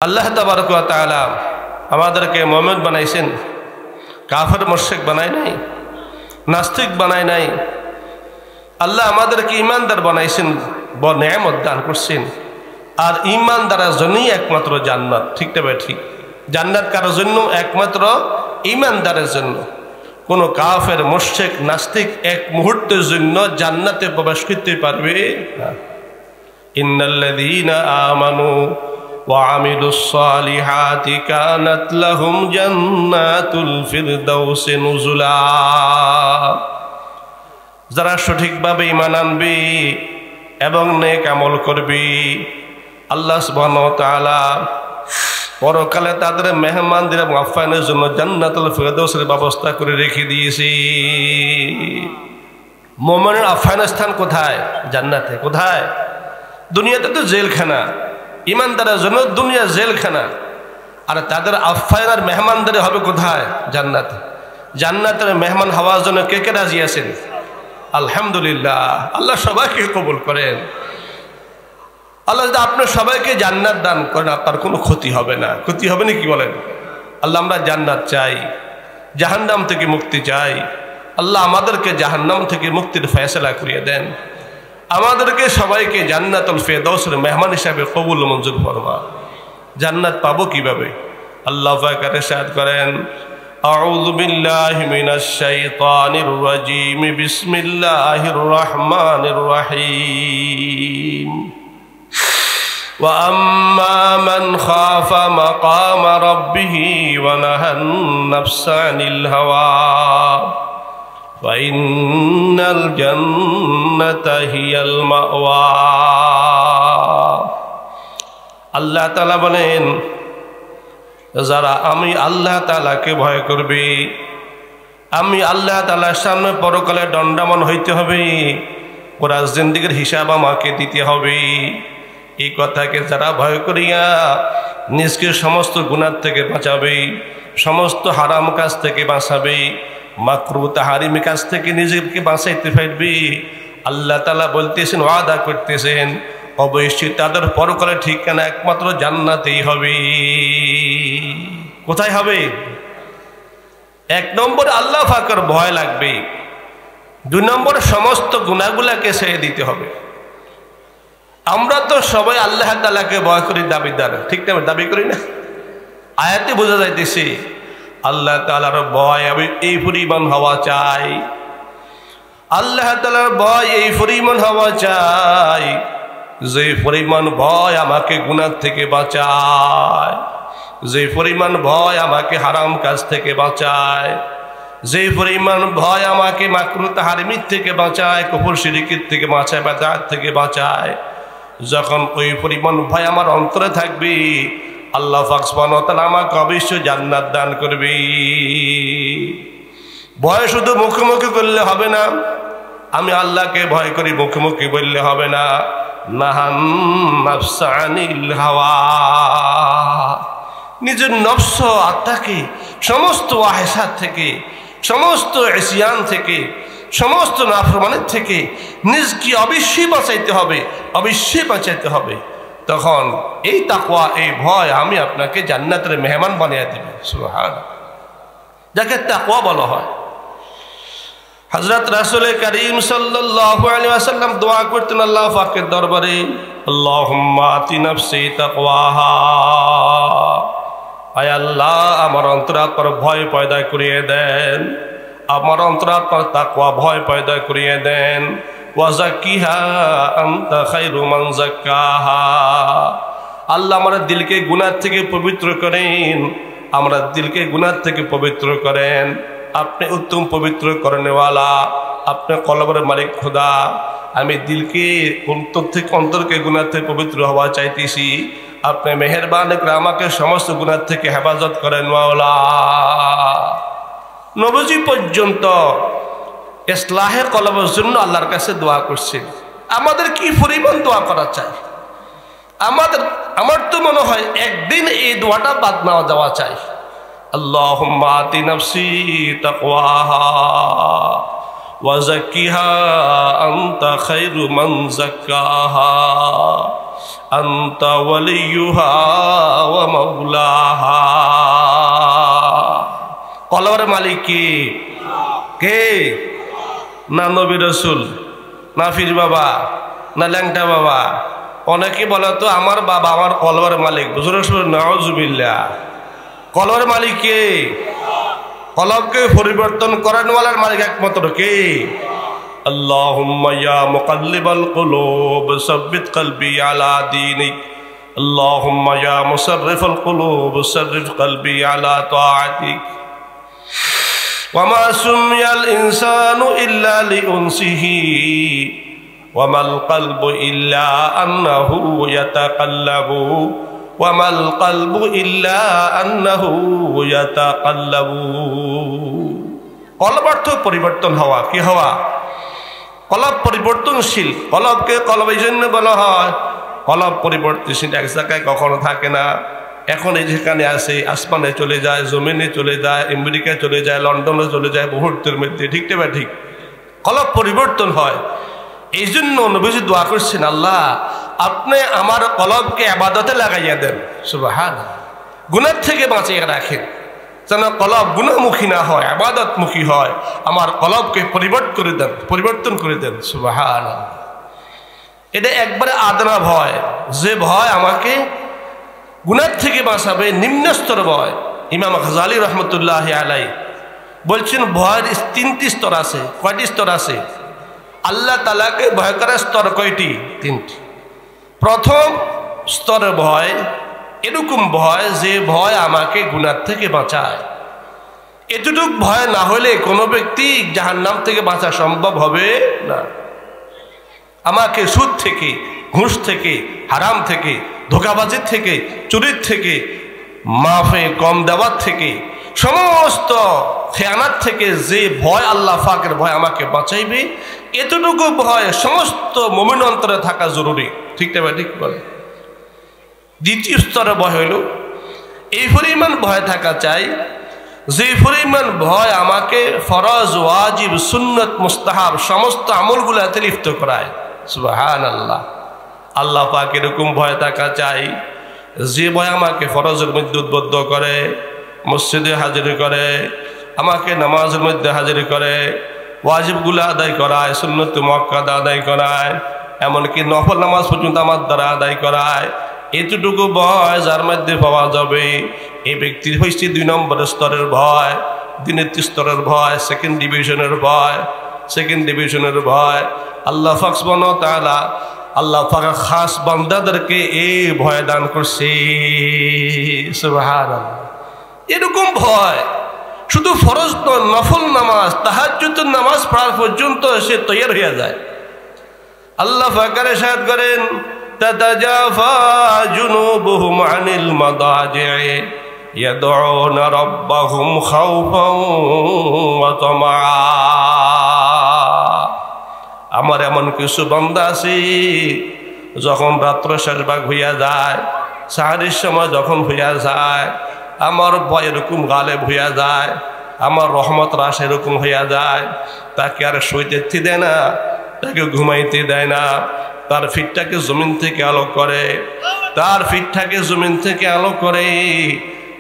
আল্লাহ তাবারক ওয়া তাআলা আমাদেরকে মুমিন বানাইছেন, কাফের মুশরিক বানায় নাই, নাস্তিক বানায় নাই। আল্লাহ আমাদেরকে ঈমানদার বানাইছেন, বড় নেয়ামত দান করছেন। আর ঈমানদারের জন্যই একমাত্র জান্নাত। ঠিক না ভাই? ঠিক। জান্নাত কারোর জন্য? একমাত্র ঈমানদারের জন্য। কোনো কাফের মুশরিক নাস্তিক এক মুহূর্তের জন্য জান্নাতে প্রবেশ করতে পারবে না। ইন্নাল্লাযীনা আমানু ওয়া আমিলুস সালিহাতি কানাত লাহুম জান্নাতুল ফিরদাউসি নুজুলা। যারা সঠিকভাবে ঈমান আনবে এবং নেক আমল করবে, আল্লাহ সুবহানাহু ওয়া তাআলা পরকালে তাদের মেহমানদের এবং আপ্যায়নের জন্য জান্নাতুল ফিরদাউসের ব্যবস্থা করে রেখে দিয়েছে। মুমিনের আপ্যায়নের স্থান কোথায়? জান্নাতে। কোথায়? দুনিয়াতে তো জেলখানা। ঈমানদারের জন্য দুনিয়া জেলখানা, আর তাদের আপ্যায়ন আর মেহমানদারি হবে কোথায়? জান্নাতে। জান্নাতের মেহমান হওয়ার জন্য কে কে রাজি আছেন? আলহামদুলিল্লাহ। আল্লাহ সবাইকে কবুল করেন। আল্লাহ যদি আপনার সবাইকে জান্নাত দান করেন, আপনার কোনো ক্ষতি হবে না। ক্ষতি হবে না? কি বলেন? আল্লাহ আমরা জান্নাত চাই, জাহান্নাম থেকে মুক্তি চাই। আল্লাহ আমাদেরকে জাহান্নাম থেকে মুক্তির ফয়সালা করিয়ে দেন। আমাদেরকে সবাইকে জান্নাতুল ফিরদাউসের মেহমান হিসাবে কবুল মঞ্জুর ফরমা। জান্নাত পাবো কিভাবে? আল্লাহ পাক ইরশাদ করেন, আউযু বিল্লাহি মিনাশ শাইতানির রাজীম, বিসমিল্লাহির রহমানির রহিম। وَأَمَّا مَنْ خَافَ مَقَامَ رَبِّهِ وَنَهَى النَّفْسَ عَنِ الْهَوَى فَإِنَّ الْجَنَّةَ هِيَ الْمَأْوَى। আল্লাহ তাআলা বলেন, যারা আমি আল্লাহ তাআলাকে ভয় করবে, আমি আল্লাহ তাআলার সামনে পরকালে দণ্ডায়মান হইতে হবে, পুরা জিন্দেগীর হিসাব আমাকে দিতে হবে। এই কথাকে যারা ভয় করিয়া নিজকে সমস্ত গুনাহ থেকে বাঁচাবে, সমস্ত হারাম কাজ থেকে বাঁচাবে, মাকরুহ তাহরিম কাজ থেকে নিজেকে বাঁচাইতে পারবে, আল্লাহ তাআলা বলতেছেন, ওয়াদা করতেছেন, অবশ্যই তাদের পরকালে ঠিকানা একমাত্র জান্নাতেই হবে। কোথায় হবে? এক নম্বর আল্লাহ পাকের ভয় লাগবে, দুই নম্বর সমস্ত গুনাহগুলাকে ছেড়ে দিতে হবে। আমরা তো সবাই আল্লাহ তাআলাকে ভয় করি, দাবিদার। ঠিক না? দাবি করি না? আয়াতে বোঝা যাইতেছে আল্লাহ তাআলার ভয় আমি এই পরিমাণ হওয়া চাই। আল্লাহ তাআলার ভয় এই পরিমাণ হওয়া চাই যে পরিমাণ ভয় আমাকে গুনাহ থেকে বাঁচায়, যে পরিমাণ ভয় আমাকে হারাম কাজ থেকে বাঁচায়, যে পরিমাণ ভয় আমাকে মাকরুহ তাহরিম থেকে বাঁচায়, কুফর শিরকির থেকে বাঁচায়, বিদআত থেকে বাঁচায়। যখন ওই পরিমাণ ভয় আমার অন্তরে থাকবে, আল্লাহ পাক সুবহানাহু ওয়া তাআলা আমাকে অবশ্যই জান্নাত দান করবে। ভয় শুধু মুখে মুখে করলে হবে না, আমি আল্লাহকে ভয় করি মুখে মুখে বললে হবে না। নাহান নাফসা আনিল হাওয়া, নিজের নফস আত্মাকে সমস্ত ওয়াহেসাত থেকে, সমস্ত ইসিয়ান থেকে, সমস্ত নাফরমানের থেকে নিজকে অবশ্যই বাঁচাইতে হবে, অবশ্যই বাঁচাইতে হবে। তখন এই তাকওয়া, এই ভয় আমি আপনাকে জান্নাতের মেহমান বানিয়ে দেবে। সুবহানাল্লাহ, যাকে তাকওয়া বলা হয়। হযরত রাসূল করিম সাল্লাল্লাহু আলাইহি ওয়াসাল্লাম দোয়া করতেন আল্লাহ পাকের দরবারে, আল্লাহুম্মা আতি নাফসি তাকওয়াহা, আয় আল্লাহ আমার অন্তরাত্মার ভয় পয়দা করিয়ে দেন, আমার অন্তরাত্মার তাকওয়া ভয় পয়দা করিয়ে দেন। ওয়াজাক্কিহা আনতা খায়রু মান যাক্কাহা, আল্লাহ আমার দিলকে গুনাহ থেকে পবিত্র করেন, আমরা দিলকে গুনাহ থেকে পবিত্র করেন। আপনি উত্তম পবিত্র করেনওয়ালা, আপনি কলবের মালিক খোদা। আমি দিলকে অন্তরকে গুনাহ থেকে পবিত্র হওয়া চাইতেছি, আপনি মেহেরবান করে আমাকে সমস্ত গুনাহ থেকে হেফাজত করেন মাওলা। নবী পর্যন্ত ইসলাহে কলবের জন্য আল্লাহর কাছে দোয়া করছেন। আমাদের কি পরিমাণ দোয়া করা চাই? আমার তো মনে হয় একদিন এই দোয়াটা বাদ না যাওয়া চাই। আল্লাহুম্মা আতি নাফসি তাকওয়াহা ওয়া যাক্কিহা আনতা খায়রু মান যাক্কাহা। আনতা ওয়ালিয়ুহা ওয়া মাওলাহা। কলবের মালিক কে? না নবী রাসূল, না পীর বাবা, না ল্যাংটা বাবা। অনেকে বলে তো আমার বাবা আমার কলবের মালিক। নাউজুবিল্লাহ। কলবের মালিক কে? কলবকে পরিবর্তন করানোয়ালার মালিক একমাত্র কে? আল্লাহুম্মা ইয়া মুকাল্লিবাল কুলুব সাব্বিত কলবি আলা দীনিক। আল্লাহুম্মা ইয়া মুসাররিফাল কুলুব সাররিফ কলবি আলা তাআতিক। ওয়া মা সুমিয়াল ইনসানু ইল্লা লিউনসিহি ওয়া মাল কলবু ইল্লা আন্নাহু ইয়াতাকাল্লাবু ওয়া মাল কলবু ইল্লা আন্নাহু ইয়াতাকাল্লাবু। কলব অর্থ পরিবর্তন হওয়া। কি হওয়া? কলব পরিবর্তনশীল। কলবকে কলব এই জন্য বলা হয়, কলব পরিবর্তনশীল, এক জায়গায় কখনো থাকে না। এখন এই যেখানে আসে আসমানে চলে যায়, জমিনে চলে যায়, আমেরিকায় চলে যায়, লন্ডনে চলে যায়, মুহূর্তের মধ্যে। ঠিক না ঠিক? কলব পরিবর্তন হয়। এই জন্য নবীজি দোয়া করছেন, আল্লাহ আপনি আমার কলবকে ইবাদতে লাগাইয়া দেন। সুবহানাল্লাহ। গুনাহ থেকে বাঁচিয়ে রাখেন, যেন কলব গুনাহমুখী না হয়, ইবাদতমুখী হয়। আমার কলবকে পরিবর্তন করে দেন। সুবহানাল্লাহ। এটা একবারে আদনা ভয়, যে ভয় আমাকে গুনাহ থেকে বাঁচাবে, নিম্ন স্তর ভয়। ইমাম গাজ্জালী রহমতুল্লাহি আলাইহি বলছেন ভয়ের তিনটি স্তর আছে। কয়টি স্তর আছে? আল্লাহ তাআলাকে ভয় করার স্তর কয়টি? তিনটি। প্রথম স্তরের ভয় এরকম ভয় যে ভয় আমাকে গুনাহ থেকে বাঁচায়। এতটুক ভয় না হলে কোনো ব্যক্তি জাহান্নাম থেকে বাঁচা সম্ভব হবে না। আমাকে সুদ থেকে, ঘুষ থেকে, হারাম থেকে, ধোঁকাবাজির থেকে, চুরির থেকে, মাফে কম দেওয়ার থেকে, সমস্ত খেয়ানাত থেকে যে ভয় আল্লাহ পাকের ভয় আমাকে বাঁচাইবে, এতটুকু ভয় সমস্ত মুমিন অন্তরে থাকা জরুরি। ঠিক না? ঠিক বলে। দ্বিতীয় স্তরে ভয় হইল এই পরিমাণ ভয় থাকা চাই যে পরিমাণ ভয় আমাকে ফরজ, ওয়াজিব, সুন্নত, মুস্তাহাব সমস্ত আমলগুলোতে লিপ্ত করায়। সুবহানাল্লাহ। আল্লাহ পাক এরকম ভয় থাকা চাই যে ভয় আমাকে ফরজের মধ্যে উদ্বুদ্ধ করে, মসজিদে হাজির করে, আমাকে নামাজের মধ্যে হাজির করে, ওয়াজিবগুলো আদায় করায়, সুন্নত মুআক্কাদা আদায় করায়, এমনকি নফল নামাজ পর্যন্ত আমার দ্বারা আদায় করায়। এতটুকু ভয় যার মধ্যে পাওয়া যাবে, এই ব্যক্তির হয়েছে 2 নম্বর স্তরের ভয়, দ্বিতীয় স্তরের ভয়, সেকেন্ড ডিভিশনের ভয়। আল্লাহ পাক সুবহানাহু ওয়া তাআলা আল্লাহ পাকের খাস বান্দাদেরকে এই ভয় দান করছে। সুবহানাল্লাহ। এরকম ভয় শুধু ফরজ নয়, নফল নামাজ, তাহাজ্জুদের নামাজ পড়ার পর্যন্ত সে তৈয়ার হয়ে যায়। আল্লাহ পাক ইরশাদ করেন, তাতাজাফা জুনুবুহুম আনিল মাদাজি'i ইয়াদউনা রাব্বাহুম খাউফান ওয়া তামআ। আমার এমন কিছু বান্দা আছে যখন রাত্র শেষ ভাগ হইয়া যায়, সাহারির সময় যখন হইয়া যায়, আমার ভয় এরকম গালেব হইয়া যায়, আমার রহমত রাস এরকম হইয়া যায়, তাকে আর শুইতে দেয় না, তাকে ঘুমাইতে দেয় না, তার ফিটটাকে জমিন থেকে আলো করে,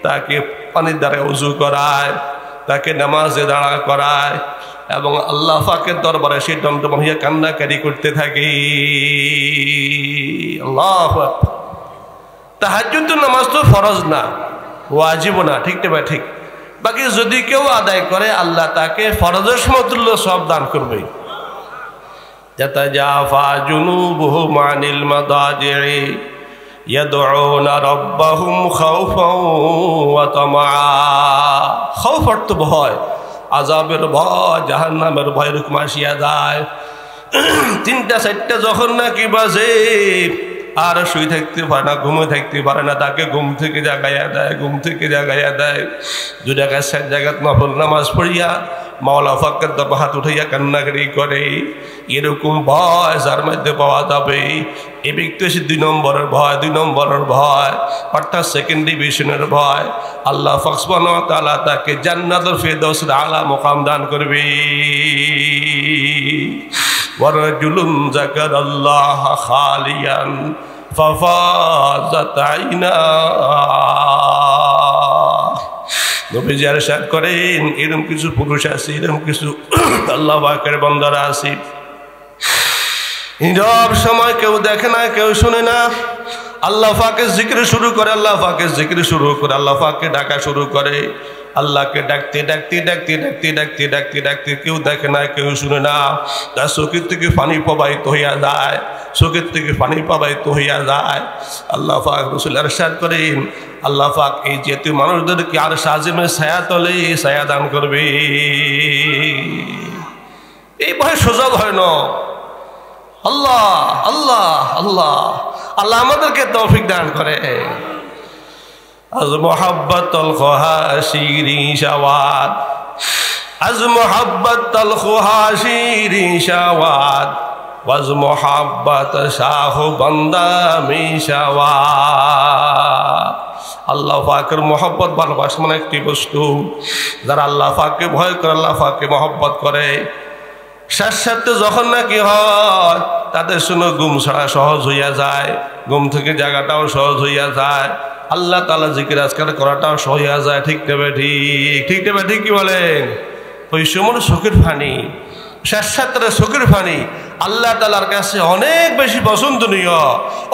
তাকে পানির দ্বারা উজু করায়, তাকে নামাজে দাঁড়া করায় এবং আল্লাহ পাকের দরবারে সে দমদম হইয়া কান্নাকারি করতে থাকে। আল্লাহু আকবার। তাহাজ্জুদের নামাজ তো ফরজ না, ওয়াজিবও না। ঠিক না? ঠিক। বাকি যদি কেউ আদায় করে আল্লাহ তাকে ফরজের সমতুল্য সব দান করবে। তাতাজাফা জুনুবুহুম আনিল মাদাজি'i ইয়াদউনা রাব্বাহুম খাউফান ওয়া তামআ। খাউফ অর্থ ভয়, আযাবের ভয়, জাহান্নামের ভয় এরকম আসিয়া যায়। 3টা-4টা যখন নাকি বাজে আর শুই থাকতে পারে না, ঘুমে থাকতে পারে না, তাকে ঘুম থেকে জাগাইয়া দেয়। 2 টাকা 4 জায়গাত নফল নামাজ পড়িয়া মাওলা পাকের দরবারে হাত উঠাইয়া কান্নাকারি করে। এরকম ভয় যার মধ্যে পাওয়া যাবে, এই ব্যক্তি হচ্ছে 2 নম্বরের ভয়, অর্থাৎ সেকেন্ড ডিভিশনের ভয়। আল্লাহ পাক সুবহানাহু ওয়া তাআলা তাকে জান্নাতুল ফিরদাউসের আলা মুকাম দান করবে। ওয়ারাজুলুন যাকারাল্লাহ খালিয়ান ফাফাযাত আইনা। নবীজি ইরশাদ করেন এরকম কিছু পুরুষ আছে, এরকম কিছু আল্লাহ পাকের বান্দারা আছে, নীরব সময় কেউ দেখে না, কেউ শুনে না, আল্লাহ পাকে জিকির শুরু করে, আল্লাহ পাকে জিকির শুরু করে, আল্লাহ পাকে ডাকা শুরু করে, আল্লাহকে ডাকতে ডাকতে ডাকতে ডাকতে ডাকতে ডাকতে ডাকতে কেউ দেখে না, কেউ শুনে না, তার চোখের থেকে পানি প্রবাহিত হইয়া যায়, চোখের থেকে পানি প্রবাহিত হইয়া যায়। আল্লাহ পাক রাসূল ইরশাদ করেন আল্লাহ পাক এই জাতীয় মানুষদেরকে আর সাজিমের ছায়া তলে ছায়া দান করবে। এই ভয় সুযোগ হয় না। আল্লাহ আল্লাহ আল্লাহ আল্লাহ আমাদেরকে তৌফিক দান করে। আজ মোহাব্বতুল খুহাশিরি শাওয়াদ, আজ মোহাব্বতুল খুহাশিরি শাওয়াদ, ওয়াজ মোহাব্বত শাহ বান্দা মিশাওয়াদ। আল্লাহ পাকের মোহাব্বত ভালোবাসা মানে একটি বস্তু, যারা আল্লাহ পাককে ভয় করে, আল্লাহ পাককে মহব্বত করে, সাথে যখন নাকি হয় তাদের শুনে ঘুম ছাড়া সহজ হইয়া যায়, ঘুম থেকে জায়গাটাও সহজ হইয়া যায়, আল্লাহ তাআলা জিকির আজকার করাটাও সহজ হইয়া যায়। ঠিক নেবে ঠিক, ঠিক নেবে ঠিক, কি বলেন? ওই সময় চোখের পানি, সাথে চোখের পানি আল্লাহ তাআলার কাছে অনেক বেশি পছন্দনীয়,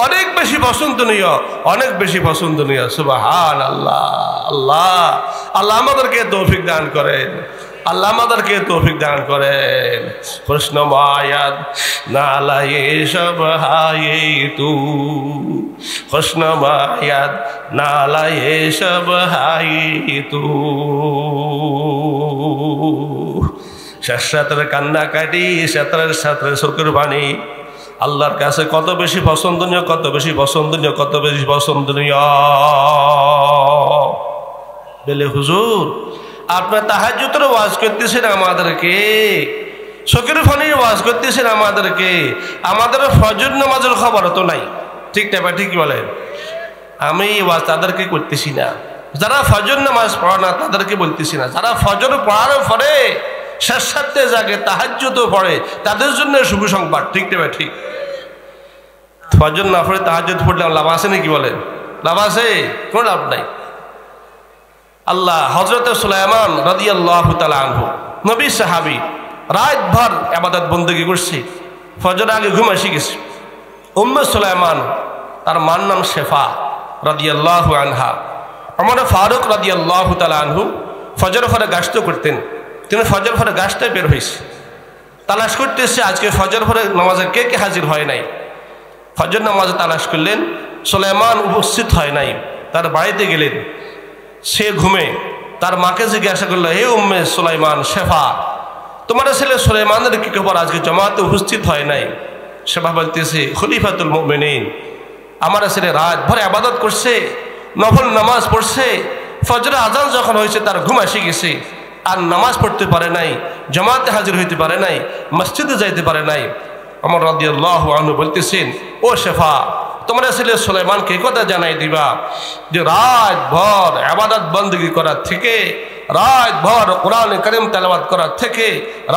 অনেক বেশি পছন্দনীয়, অনেক বেশি পছন্দনীয়। সুবহানাল্লাহ। আল্লাহ আল্লাহ আমাদেরকে তৌফিক দান করেন, আল্লাহ আমাদেরকে তৌফিক দান করেন। কৃষ্ণ মায়াদ নালায়ে সব হায়ে তু, কৃষ্ণ মায়াদ নালায়ে সব হায়ে তু। সাথে কান্না কাটি, সাথে চোখের পানি আল্লাহর কাছে কত বেশি পছন্দনীয়, কত বেশি পছন্দনীয়, কত বেশি পছন্দনীয়। বলে হুজুর আপনার তাহাজ্জুদের ওয়াজ করতেছেন আমাদেরকে, চোখের পানির ওয়াজ করতেছেন আমাদেরকে, আমাদের ফজর নামাজের খবর তো নাই। ঠিক না? ঠিক বলেন? আমি ওয়াজ তাদেরকে করতেছি না, যারা ফজর নামাজ পড়ে না তাদেরকে বলতেছি না, যারা ফজর পড়ার পরে সাথে জাগে তাহাজ্জুদও পড়ে তাদের জন্য শুভ সংবাদ। ঠিক না? ঠিক। ফজর না পড়ে তাহাজ্জুদ পড়লে লাভ আছে নাকি? বলেন লাভ আছে? কোনো লাভ নাই। আল্লাহ হযরত সুলাইমান রাদিয়াল্লাহু তাআলা আনহু নবী সাহাবী রাতভর ইবাদত বندگی করছে, ফজর আগে ঘুম এসে গেছে। উম্মে সুলাইমান তার মার নাম শেফা রাদিয়াল্লাহু আনহা। ওমর ফারুক রাদিয়াল্লাহু তাআলা আনহু ফজর পরে গাশত করতেন, তিনি ফজর পরে গাছটায় বের হয়েছে, তালাশ করতেছে আজকে ফজর পরে নামাজে কে কে হাজির হয় নাই। ফজর নামাজে তালাশ করলেন, সুলাইমান উপস্থিত হয় নাই। তার বাড়িতে গেলেন, সে ঘুমে। তার মাকে জিজ্ঞাসা করলো, হে উম্মে সুলাইমান, শেফা তোমার ছেলে সুলাইমানের কি খবর, আজকে জামাতে উপস্থিত হয় নাই? শেফা বলতেছে, খলিফাতুল মুমিনিন আমার ছেলে রাত ভরে ইবাদত করছে, নফল নামাজ পড়ছে, ফজর আজান যখন হয়েছে তার ঘুম এসে গেছে, আর নামাজ পড়তে পারে নাই, জামাতে হাজির হইতে পারে নাই, মসজিদে যাইতে পারে নাই। ওমর রাদিয়াল্লাহু আনহু বলতেছেন, ও শেফা তোমরা ছেলে সুলাইমানকে কথা জানাই দিবা যে রাত ভর ইবাদত বندگی করার থেকে, রাত ভর কোরআন কারীম তেলাওয়াত করার থেকে,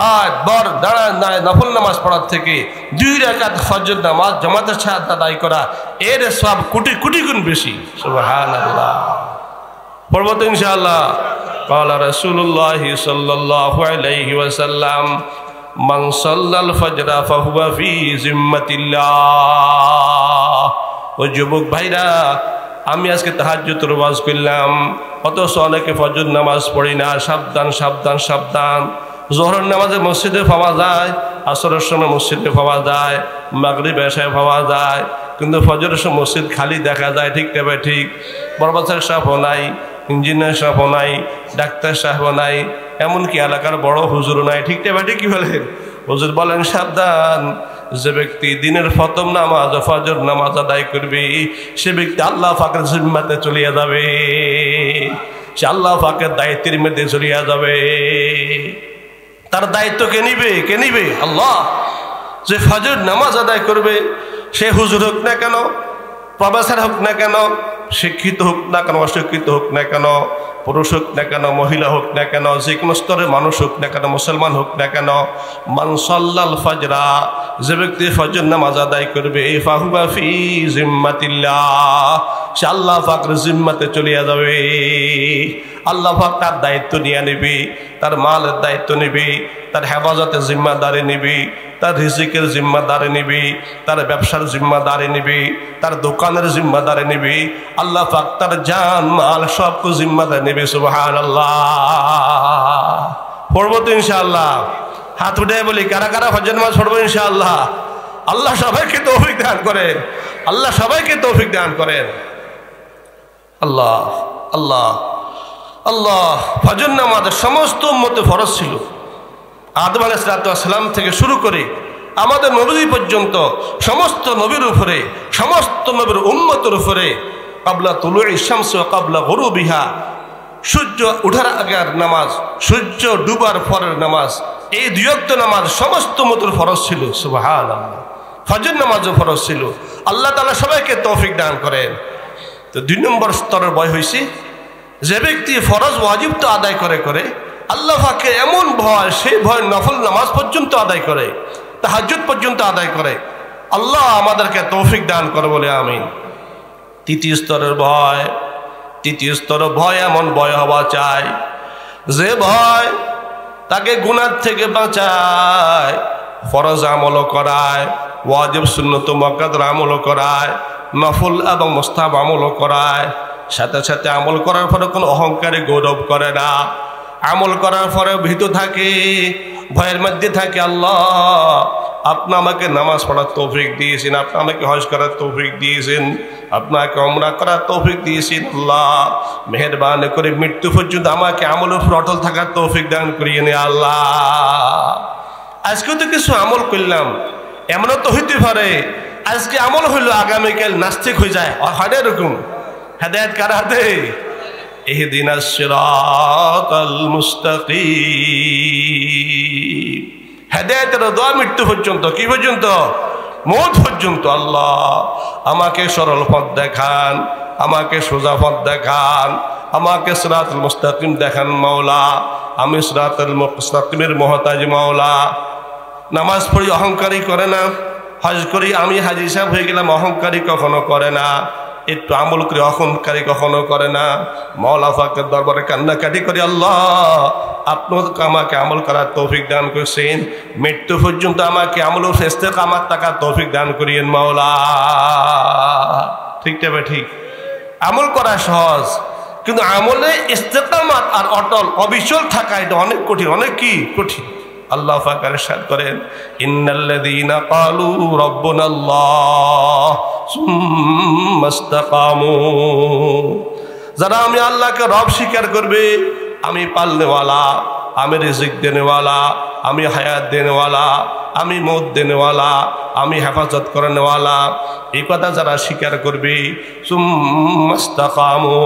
রাত ভর দাঁড়ায় নফল নামাজ পড়ার থেকে 2 রাকাত ফজর নামাজ জামাতের সাথে আদায় করা এর সওয়াব কোটি কোটি গুণ বেশি। সুবহানাল্লাহ। পড়ব তো ইনশাআল্লাহ। قال رسول الله صلى الله عليه وسلم من صلى الفجر فهو في ذمة الله। ও যুবক ভাইরা, আমি আজকে তাহাজ্জুদের ওয়াজ করলাম, অথচ অনেকে ফজর নামাজ পড়ি না। সাবধান সাবধান সাবধান। জোহরের নামাজে মসজিদে পাওয়া যায়, আসরের সময় মসজিদে পাওয়া যায়, মাগরিব এশায় পাওয়া যায়, কিন্তু ফজরের সময় মসজিদ খালি দেখা যায়। ঠিক না? ঠিক। বরবাসার সাহেবও নাই, ইঞ্জিনিয়ার সাহেবও নাই, ডাক্তার সাহেবও নাই, এমনকি এলাকার বড় হুজুরও নাই। ঠিক না? ঠিক। কি বলেন? হুজুর বলেন সাবধান, যে ব্যক্তি দিনের প্রথম নামাজ ফজর নামাজ আদায় করবে সে ব্যক্তি আল্লাহ পাকের জিম্মাতে চলিয়া যাবে, সে আল্লাহ পাকের দায়িত্বের মধ্যে চলিয়া যাবে। তার দায়িত্ব কে নিবে? কে নিবে? আল্লাহ। যে ফজর নামাজ আদায় করবে, সে হুজুর হোক না কেন, প্রফেসর হোক না কেন, শিক্ষিত হোক না কেন, অশিক্ষিত হোক না কেন, পুরুষ হোক না কেন, মহিলা হোক না কেন, যে কোনো স্তরের মানুষ হোক না কেন, মুসলমান হোক না কেন, মান সাল্লাল ফাজরা, যে ব্যক্তি ফজর নামাজ আদায় করবে, ফাহুয়া ফি জিম্মাতিল্লাহ, সে আল্লাহ পাকের জিম্মাতে চলিয়া যাবে। আল্লাহ পাক তার দায়িত্ব নিয়ে নিবি, তার মালের দায়িত্ব নিবি, তার হেফাজতের জিম্মাদারি নিবি, তার রিজিকের জিম্মাদারি নিবি, তার ব্যবসার জিম্মাদারি নিবি, তার দোকানের জিম্মাদারি নিবি। আল্লাহ পাক তার জান মাল সবকে জিম্মাদারি নিবি। সুবহানাল্লাহ। পড়বো তো ইনশাআল্লাহ? হাত উঠে বলি, কারা কারা ফজর নামাজ পড়বো ইনশাআল্লাহ? আল্লাহ সবাইকে তৌফিক দান করেন, আল্লাহ সবাইকে তৌফিক দান করেন। আল্লাহ আল্লাহ আল্লাহ। ফজর নামাজের সমস্ত উম্মতে ফরজ ছিল। আদম আলাইহিস সালাম থেকে শুরু করে আমাদের নবী পর্যন্ত সমস্ত নবীর উপরে, সমস্ত নবীর উম্মতের উপরে ক্বাবলা তুলুই শামস ওয়া ক্বাবলা গুরুবিহা, সূর্য ওঠার আগের নামাজ, সূর্য ডুবার পরের নামাজ, এই দুই ওয়াক্ত নামাজ সমস্ত উম্মতের ফরজ ছিল। সুবহানাল্লাহ। ফজর নামাজও ফরজ ছিল। আল্লাহ তাআলা সবাইকে তৌফিক দান করেন। তো 2 নম্বর স্তরের ভয় হয়েছে, যে ব্যক্তি ফরজ ওয়াজিব তো আদায় করে করে আল্লাহ পাকের এমন ভয়, সেই ভয় নফল নামাজ পর্যন্ত আদায় করে, তাহাজ্জুদ পর্যন্ত আদায় করে। আল্লাহ আমাদেরকে তৌফিক দান করে বলে আমিন। 3য় স্তরের ভয়, 3য় স্তরের ভয় এমন ভয় হওয়া চাই যে ভয় তাকে গুনাহ থেকে বাঁচায়, ফরজ আমল করায়, ওয়াজিব সুন্নত মুআক্কাদ আমল করায়, নফল এবং মুস্তাহাব আমল করায়। সাথে সাথে আমল করার পরে কোনো অহংকারে গৌরব করে না। আমল করার পরে ভীত থাকে, ভয়ের মধ্যে থাকে, আল্লাহ আপনি আমাকে নামাজ পড়ার তৌফিক দিয়েছেন, আপনি আমাকে হজ করার তৌফিক দিয়েছেন, আপনাকে উমরা করার তৌফিক দিয়েছেন। আল্লাহ মেহেরবানি করে মৃত্যু পর্যন্ত আমাকে আমলের উপর অটল থাকার তৌফিক দান করিয়ে নে আল্লাহ। আজকেও তো কিছু আমল করলাম, এমনও তো হইতে পারে আজকে আমল হইলো আগামীকাল নাস্তিক হয়ে যায়, হয় না এরকম? হেদায়েত কার হাতে? ইহদিনাস সিরাতাল মুস্তাকিম। হেদায়েতের দোয়া মৃত্যু পর্যন্ত, কি পর্যন্ত? মওত পর্যন্ত। আল্লাহ আমাকে সরল পথ দেখান, আমাকে সোজা পথ দেখান, আমাকে সিরাতুল মুস্তাকিম দেখান মাওলা। আমি সিরাতুল মুস্তাকিমের মুহতাজ মাওলা। নামাজ পড়ি অহংকারী করে না, হজ করি আমি হাজী সাহেব হয়ে গেলাম অহংকারী কখনো করে না, একটু আমল করে অহংকারী কখনো করে না। মাওলা পাকের দরবারে কান্নাকাটি করি, আল্লাহ আপনি আমাকে আমল করার তৌফিক দান করেছেন, মৃত্যু পর্যন্ত আমাকে আমল ইস্তেকামাত থাকার তৌফিক দান করিয়েন মাওলা। ঠিক তবে ঠিক, আমল করা সহজ, কিন্তু আমলে ইস্তেকামাত আর অটল অবিচল থাকা এটা অনেক কঠিন, অনেক কি কঠিন। আল্লাহ পাক ইরশাদ করেন, ইন্নাল্লাযীনা ক্বালু রাব্বুনাল্লাহ সুম্মা ইসতাকামু, যারা আমি আল্লাহকে রব স্বীকার করবে, আমি পালনেওয়ালা, আমি রিজিক দেনেওয়ালা, আমি হায়াত দেনেওয়ালা, আমি মৌত দেনেওয়ালা, আমি হেফাজত করেনেওয়ালা, এই কথা যারা স্বীকার করবে, সুম্মা ইসতাকামু,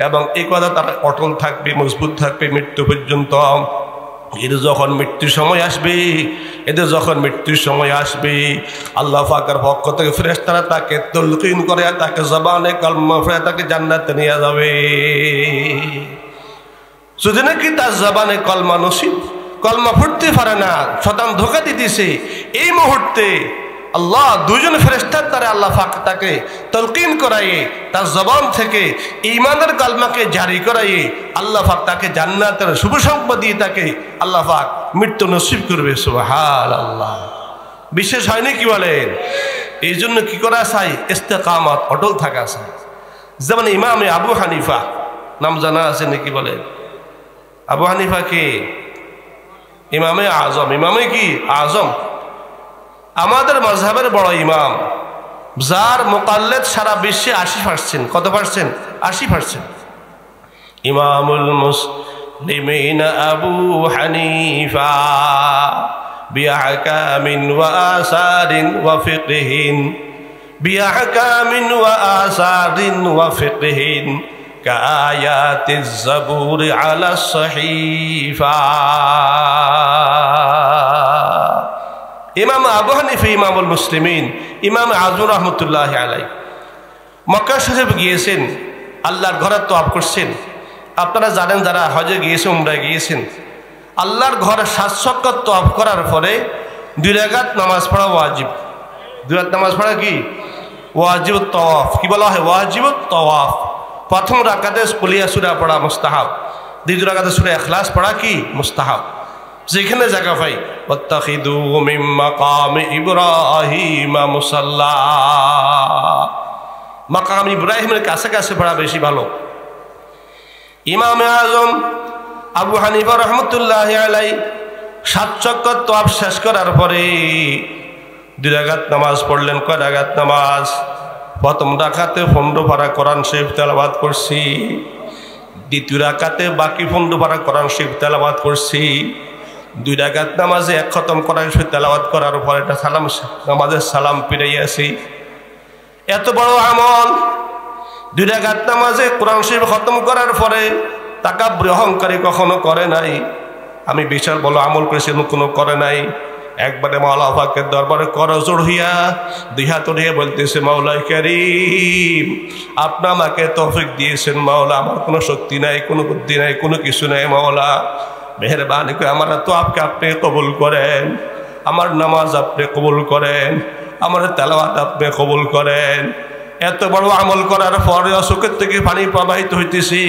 এবং এই কথা তারা অটল থাকবে, মজবুত থাকবে মৃত্যু পর্যন্ত। এদের যখন মৃত্যুর সময় আসবে, এদের যখন মৃত্যুর সময় আসবে, আল্লাহ পাকের পক্ষ থেকে ফেরেশতারা তাকে তালকিন করে, তাকে জবানে কালমা পড়ে তাকে জান্নাতে নিয়ে যাবে। যদি নাকি তার জবানে কলমা নসিব, কলমা পড়তে পারে না, শয়তান ধোঁকা দিতেছে, এই মুহূর্তে আল্লাহ 2 জন ফেরেশতার দ্বারা আল্লাহ পাক তাকে তালকিন করায়ে, তার জবান থেকে ঈমানের কালমাকে জারি করায়ে আল্লাহ পাক তাকে জান্নাতের শুভ সংবাদ দিয়ে তাকে আল্লাহ পাক মৃত্যু নসিব করবে। সুবহানাল্লাহ। বিশেষ হয়নি কি বলেন? এই জন্য কি করা চাই? ইস্তেকামাত, অটল থাকা চাই। যেমন ইমামে আবু হানিফা নাম জানা আছে নাকি বলেন? আবু হানিফা কে? ইমামে আজম। ইমামে কি আজম, আমাদের মাযহাবের বড় ইমাম, যার মুকাল্লিদ সারা বিশ্বে 80%। কত পার্সেন্ট? 80%। ইমামুল মুসলিমিন আবু হানিফা বিআহকামিন ওয়া আসারিন ওয়া ফিকহিন, বিআহকামিন ওয়া আসারিন ওয়া ফিকহিন কাআয়াতিজ যাবুর আলা সহিফা। ইমাম আবু হানিফা ইমামুল মুসলিমিন, ইমাম আজম রাহমাতুল্লাহি আলাইহি মক্কা শরীফ গিয়েছেন, আল্লাহর ঘরে তওয়াফ করছেন। আপনারা জানেন যারা হজে গিয়েছেন, উমরায় গিয়েছেন, আল্লাহর ঘরে 7 চক্কর তওয়াফ করার পরে 2 রাকাত নামাজ পড়া ওয়াজিব। 2 রাকাত নামাজ পড়া কি ওয়াজিবুত তওয়াফ, কি বলা হয় ওয়াজিবুত তওয়াফ। প্রথম রাকাতে কুলিয়া সূরা পড়া মুস্তাহাব, দ্বিতীয় রাকাতে সূরা ইখলাস পড়া কি মুস্তাহাব। যেখানে জায়গা পাই ওয়াত্তাখিদু মিন মাকামি ইব্রাহিম মুসাল্লা, মাকাম ইব্রাহিমের কাছে কাছে পড়া বেশি ভালো। ইমামে আজম আবু হানিফা রহমতুল্লাহি আলাইহি 7 চক্কর তওয়াফ শেষ করার পরে 2 রাকাত নামাজ পড়লেন। কয় রাকাত নামাজ? প্রথম রাকাতে 15 পারা কোরআন শরীফ তেলাওয়াত করছি, দ্বিতীয় রাকাতে বাকি 15 পারা কোরআন শরীফ তেলাওয়াত করছি। 2 রাকাত নামাজে 1 খতম কোরআন শরীফ তেলাওয়াত করার পরে একটা সালাম, নামাজের সালাম ফিরাইয়াছি। এত বড় আমল 2 রাকাত নামাজে কোরআন শরীফ খতম করার পরে তাকাব্বুর অহংকারী কখনো করে নাই। আমি বিশাল বড় আমল করেছি, কোনো করে নাই। একবারে মাওলা পাকের দরবারে করজোড় হইয়া 2 হাত উঠিয়ে বলতেছে, মাওলা কারীম আপনি আমাকে তৌফিক দিয়েছেন মাওলা, আমার কোনো শক্তি নাই, কোনো বুদ্ধি নাই, কোনো কিছু নাই মাওলা, মেহেরবানি করে আমার তো আপনি কবুল করেন, আমার নামাজ আপনি কবুল করেন, আমার তেলাওয়াত আপনি কবুল করেন। এত বড় আমল করার পরে চোখের থেকে পানি প্রবাহিত হইতেছি,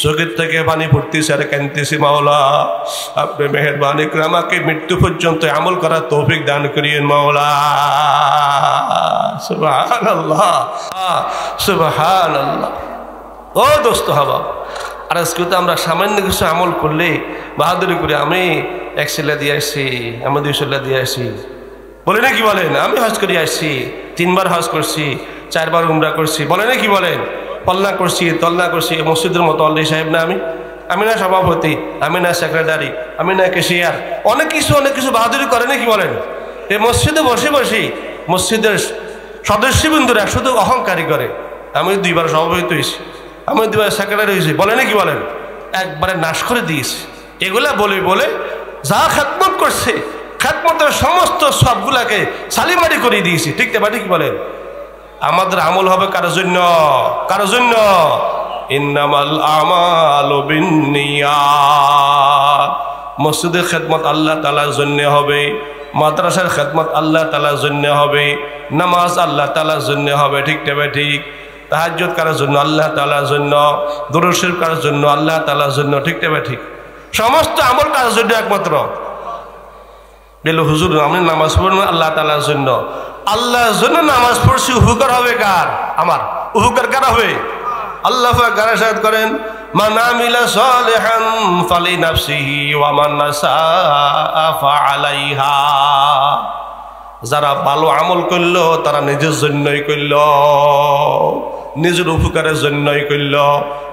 চোখের থেকে পানি পড়তেছে আর কাঁদতেছি, মাওলা আপনি মেহেরবানি করে আমাকে মৃত্যু পর্যন্ত আমল করার তৌফিক দান করিয়েন মাওলা। সুবহানাল্লাহ সুবহানাল্লাহ। ও দোস্ত হাবাব, আর আজকে তো আমরা সামান্য কিছু আমল করলে বাহাদুরি করে আমি 1 ছেলে দিয়ে আসছি, আমি 2 ছেলে দিয়ে আসছি বলে না কি বলেন? আমি হজ করে আসছি, 3 বার হজ করছি, 4 বার উমরা করছি, বলে না কি বলেন? পল্লা করছি, তল্লা করছি, মসজিদের মতো আল্লাহ সাহেব না আমি না সভাপতি, আমি না সেক্রেটারি, আমি না কেশিয়ার, অনেক কিছু বাহাদুরি করে না কি বলেন? এই মসজিদে বসে বসে মসজিদের সদস্যবৃন্দরা শুধু অহংকারী করে। আমি 2 বার সভাপতি হয়েছি, আমি 2 বার সেক্রেটারি হয়েছি, বলে না কি বলেন? একবারে নাশ করে দিয়েছি। এগুলা বলে যা খেদমত করছে, খেদমতের সমস্ত সবগুলাকে সালিমারি করে দিয়েছি। ঠিক না? ঠিক বলেন? আমাদের আমল হবে কারোর জন্য, কারোর জন্য। ইন্নামাল আমালু বিন্নিয়াত। মসজিদের খেদমত আল্লাহ তাআলার জন্য হবে, মাদ্রাসার খেদমত আল্লাহ তাআলার জন্য হবে, নামাজ আল্লাহ তাআলার জন্য হবে। ঠিক না? ঠিক। তাহাজ্জুদ কারোর জন্য আল্লাহ তাআলার জন্য, দুরূদ শরীফ কারোর জন্য আল্লাহ তাআলার জন্য। ঠিক না? ঠিক। সমস্ত আমল কারোর জন্য একমাত্র। বলে হুজুর আমি নামাজ পড়ব আল্লাহ তাআলার জন্য, আল্লাহর জন্য নামাজ পড়ছি, উপকার হবে কার? আমার। উপকার কার হবে? আল্লাহ পাক ইরশাদ করেন, মান আমিলা সালিহান ফালিনাফসিহি ওয়া মান আসাআ ফাআলাইহা। যারা ভালো আমল করলো তারা নিজের জন্যই করলো, নিজের উপকারের জন্যই করল।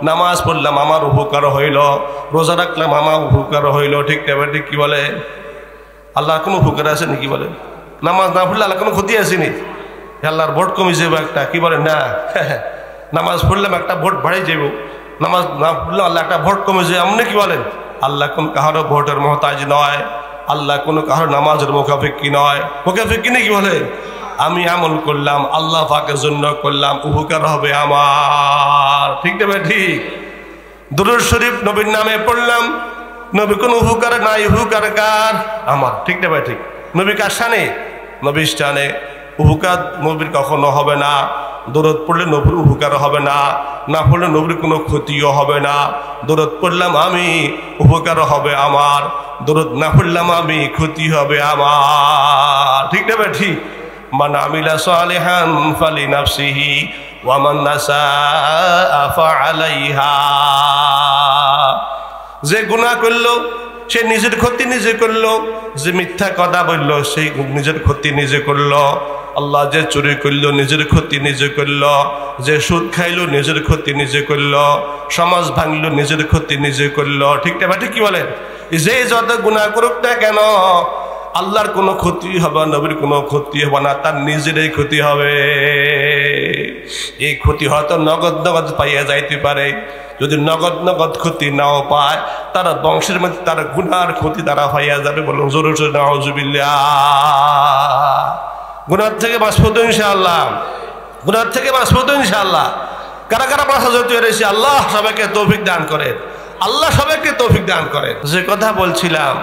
নামাজ পড়লাম আমার উপকার হইল, রোজা রাখলাম আমার উপকার হইল। ঠিক না? ঠিক কি বলে? আল্লাহর কোনো উপকার আছে নাকি বলেন? নামাজ না পড়লে আল্লাহ কোনো ক্ষতি আসেনি? আল্লাহর ভোট কমে যাবে একটা, কি বলেন না? নামাজ পড়লাম একটা ভোট বাড়িয়ে যাব, নামাজ না পড়লে আল্লাহ একটা ভোট কমে যায়, আপনি কি বলেন? আল্লাহ কোন কাহারও ভোটের মহতাজ নয়, আল্লাহ কোনো কাহার নামাজের মুখাফিকি নয়। মুখাফিকি নাকি বলেন? আমি আমল করলাম আল্লাহ পাকের জন্য করলাম, উপকার হবে আমার। ঠিক না? ঠিক। দুরূদ শরীফ নবীর নামে পড়লাম, নবী কোন উপকার নাই, উপকার কার? আমার। ঠিক না? ঠিক। নবী কার শানে? নবীর শানে। উপকার নবীর কখনো হবে না। দরুদ পড়লে নবীর উপকার হবে না, না পড়লে নবীর কোনো ক্ষতিও হবে না। দরুদ পড়লাম আমি, উপকার হবে আমার, দরুদ না পড়লাম আমি, ক্ষতি হবে আমার। ঠিক না? ঠিক। মান আমিলা সালিহান ফালিনাফসিহি ওয়া মান আসাআ ফাআলাইহা। যে গুনাহ করলো সে নিজের ক্ষতি নিজে করলো, যে মিথ্যা কথা বলল সেই নিজের ক্ষতি নিজে করলো। আল্লাহ যে চুরি করলো নিজের ক্ষতি নিজে করলো, যে সুদ খাইলো নিজের ক্ষতি নিজে করলো, সমাজ ভাঙলো নিজের ক্ষতি নিজে করলো। ঠিক না? ঠিক কি বলেন? যে যত গুনাহ করুক না কেন আল্লাহর কোনো ক্ষতি হবে, নবীর কোনো ক্ষতি হবে না, তার নিজেরই ক্ষতি হবে। এই ক্ষতি হয়তো নগদ পাইয়া যাইতে পারে। যদি নগদ ক্ষতি নাও পায়, তারা বংশের মধ্যে তার গুনার ক্ষতি তারা পাইয়া যাবে। বলুন জোরে জোরে নাউজুবিল্লাহ। গুনার থেকে বাঁচবো তো ইনশাআল্লাহ। গুনাহ থেকে বাঁচবো তো ইনশাআল্লাহ। কারা কারা বাঁচা যেতে পেরেছি আল্লাহ সবাইকে তৌফিক দান করেন, আল্লাহ সবাইকে তৌফিক দান করেন। যে কথা বলছিলাম,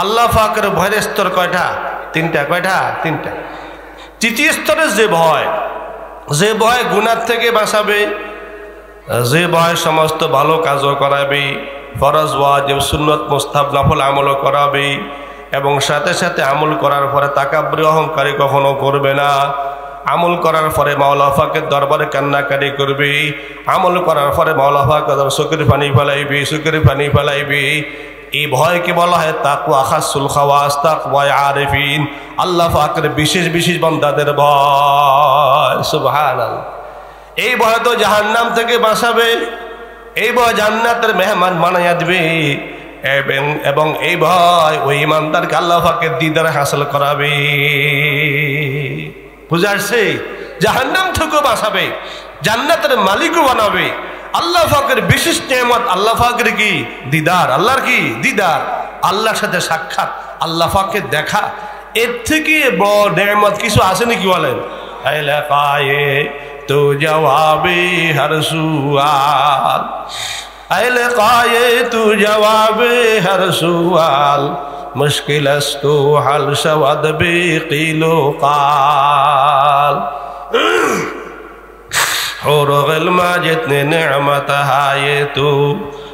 আল্লাহ পাকের ভয়ের স্তর কয়টা? তিনটা। কয়টা? তিনটা। তৃতীয় স্তরে যে ভয় গুনাহ থেকে বাঁচাবে, যে ভয় সমস্ত ভালো কাজও করাবে, ফরজ ওয়াজিব সুন্নত মুস্তাহাব নফল আমলও করাবে, এবং সাথে সাথে আমল করার পরে তাকাব্বুরি অহংকারী কখনো করবে না। আমল করার পরে মাওলা পাকের দরবারে কান্নাকাটি করবে, আমল করার পরে মাওলা পাকের চোখের পানি ফেলাইবে। এই ভয়কে বলা হয় তাকওয়া খাসুল খাওয়াস, তাকওয়া আরিফিন, আল্লাহ পাকের বিশেষ বিশেষ বান্দাদের ভয়। সুবহানাল্লাহ। এই ভয় তো জাহান্নাম থেকে বাঁচাবে, এই ভয় জান্নাতের মেহমান বানাইয়া দিবে, এবং এই ভয় ওই ইমানদারকে আল্লাহ পাকের দিদার হাসিল করাবে। বুঝা আসছে? জাহান্নাম থেকেও বাঁচাবে, জান্নাতের মালিকও বানাবে। আল্লাহ পাকের বিশেষ নেয়ামত, আল্লাহ পাকের কি দিদার, আল্লাহর কি দিদার, আল্লাহর সাথে সাক্ষাৎ, আল্লাহ পাকের দেখা। এর থেকে বড় নেয়ামত কিছু আছে নাকি বলেন? এলাকায়ে তো জবাবে হর সুআল, এলাকায়ে তো জবাবে হর সুআল, মুশকিল আস্তু হাল শওয়াদ বিকিলো কাল। और गिल्मा जितने नेमत है ये तो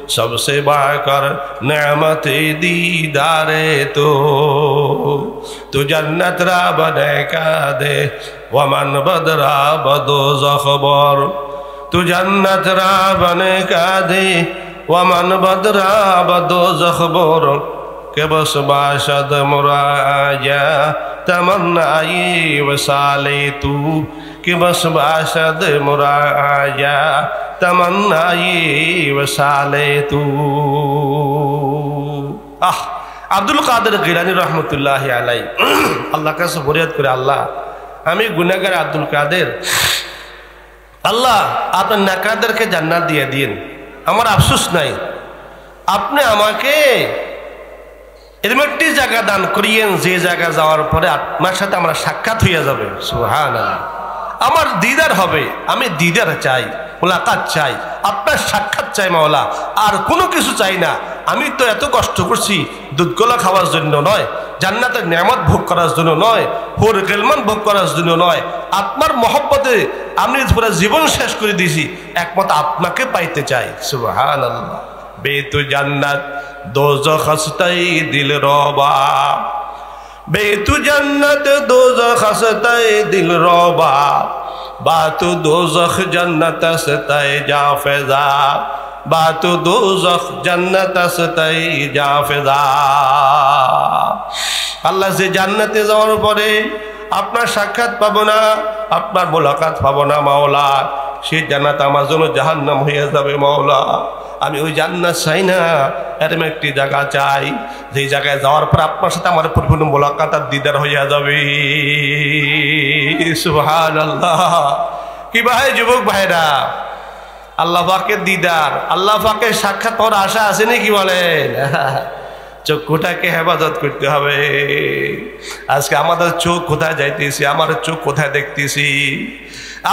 सबसे बढ़कर नेमत दीदारे तो जन्नत रा बने का दे वमन बदरा बदो ज़ख़बर, तू जन्नत रा बने का दे वमन बदरा बदो ज़ख़बर, के बस बाशद मुराजा तमन्नाई वसाले तू, कि बस बाशद मुराजा तमन्नाई वसाले तू। আব্দুল কাদের গিলানী রহমতুল্লাহ আলাই আল্লাহর কাছে ফরিয়াদ করে, আল্লাহ আমি গুনাহগার আব্দুল কাদের, আল্লাহ আপনার নেককারদেরকে জান্নাত দিয়ে দিন, আমার আফসোস নাই, আপনি আমাকে এরকম একটি জায়গা দান করিয়েন যে জায়গা যাওয়ার পরে আপনার সাথে আমরা সাক্ষাৎ হইয়া যাবে। সুবহানাল্লাহ। আমার দিদার হবে, আমি দিদার চাই, মুলাকাত চাই, আপনার সাক্ষাৎ চাই মাওলা, আর কোনো কিছু চাই না। আমি তো এত কষ্ট করছি দুধকলা খাওয়ার জন্য নয়, জান্নাতের নেয়ামত ভোগ করার জন্য নয়, হুর গিলমান ভোগ করার জন্য নয়, আপনার মহব্বতে আমি পুরো জীবন শেষ করে দিয়েছি, একমাত্র আপনাকে পাইতে চাই। সুবহানাল্লাহ। বেতু জান্নাত দোজখ হস্তাই দিল রবা, বেতু জান্নাত দোজখ হস্তাই দিল রবা, বাতু দোজখ জান্নাত হস্তাই জাফেজা, বাতু দোজখ জান্নাত হস্তাই জাফেজা। আল্লাহ যে জান্নাতে যাওয়ার পরে আপনার সাক্ষাৎ পাবো না, আপনার মোলাকাত পাবো না মাওলা, সেই জান্নাত আমার জন্য জাহান্নাম হয়ে যাবে মাওলা। আমি ওই জান্নাত চাই না, এরকম একটি জায়গা চাই যে জায়গায় যাওয়ার পর আপনার সাথে আমার পরিপূর্ণ মোলাকাত আর দিদার হইয়া যাবে। সুবহানাল্লাহ। কি ভাই যুবক ভাইরা, আল্লাহ পাকের দিদার, আল্লাহ পাকের সাক্ষাৎ পাওয়ার আশা আছে নাকি বলেন? চক্ষুটাকে হেফাজত করতে হবে। আজকে আমাদের চোখ কোথায় যাইতেছি, আমার চোখ কোথায় দেখতেছি?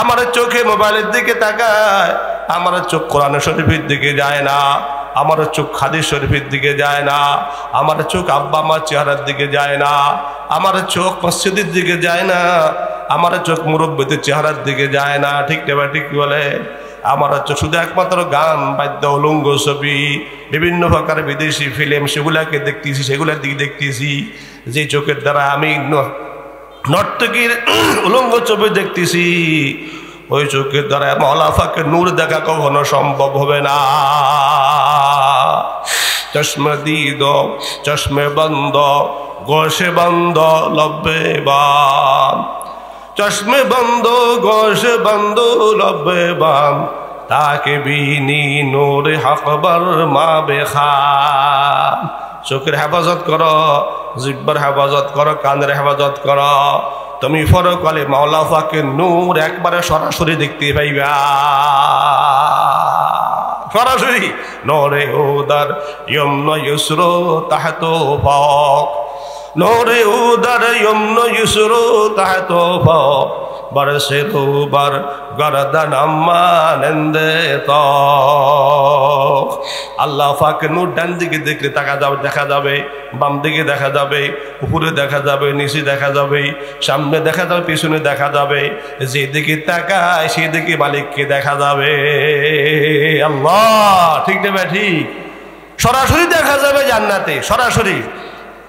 আমার চোখে মোবাইলের দিকে তাকায়, আমার চোখ কোরআন শরীফের দিকে যায় না, আমার চোখ হাদিস শরীফের দিকে যায় না, আমার চোখ আব্বা আমার চেহারার দিকে যায় না, আমার চোখ মসজিদের দিকে যায় না, আমার চোখ মুরব্বীদের চেহারার দিকে যায় না। ঠিক না ঠিক বলে? আমার চোখ শুধু একমাত্র গান বাদ্য উলঙ্গ ছবি, বিভিন্ন প্রকার বিদেশি ফিল্ম, সেগুলাকে দেখতেছি, সেগুলোর দিকে দেখতেছি। যে চোখের দ্বারা আমি নর্তকীর উলঙ্গ ছবি দেখতেছি, ওই চোখের দ্বারা মাওলা পাকের নূর দেখা কখনো সম্ভব হবে না। চশমে দিদ চশমে বন্ধ গোশে বন্ধ লব্বে বান, চশমে বন্ধ গোশে বন্ধ লব্বে বান, তাকে বিনি নূর হকবর মা বেখান। চোখের হেফাজত করো, জিহ্বার হেফাজত করো, কানের হেফাজত করো, তুমি পরকালে মাওলা পাকের নূর একবারে সরাসরি দেখতে পাইবা। সরাসরি নরে উদার ইয়মন ইউসরো তাহতো ফাক, নরে উদার ইয়মন ইউসরো তাহতো ফাক, برسلوا برگردن اما نندتا আল্লাহ পাকের নূর ডান দিকে দেখলে দেখা যাবে, বাম দিকে দেখা যাবে, উপরে দেখা যাবে, নিচে দেখা যাবে, সামনে দেখা যাবে, পিছনে দেখা যাবে, যেদিকে তাকায় সেদিকে মালিককে দেখা যাবে। আল্লাহ, ঠিক না ভাই? ঠিক, সরাসরি দেখা যাবে জান্নাতে, সরাসরি।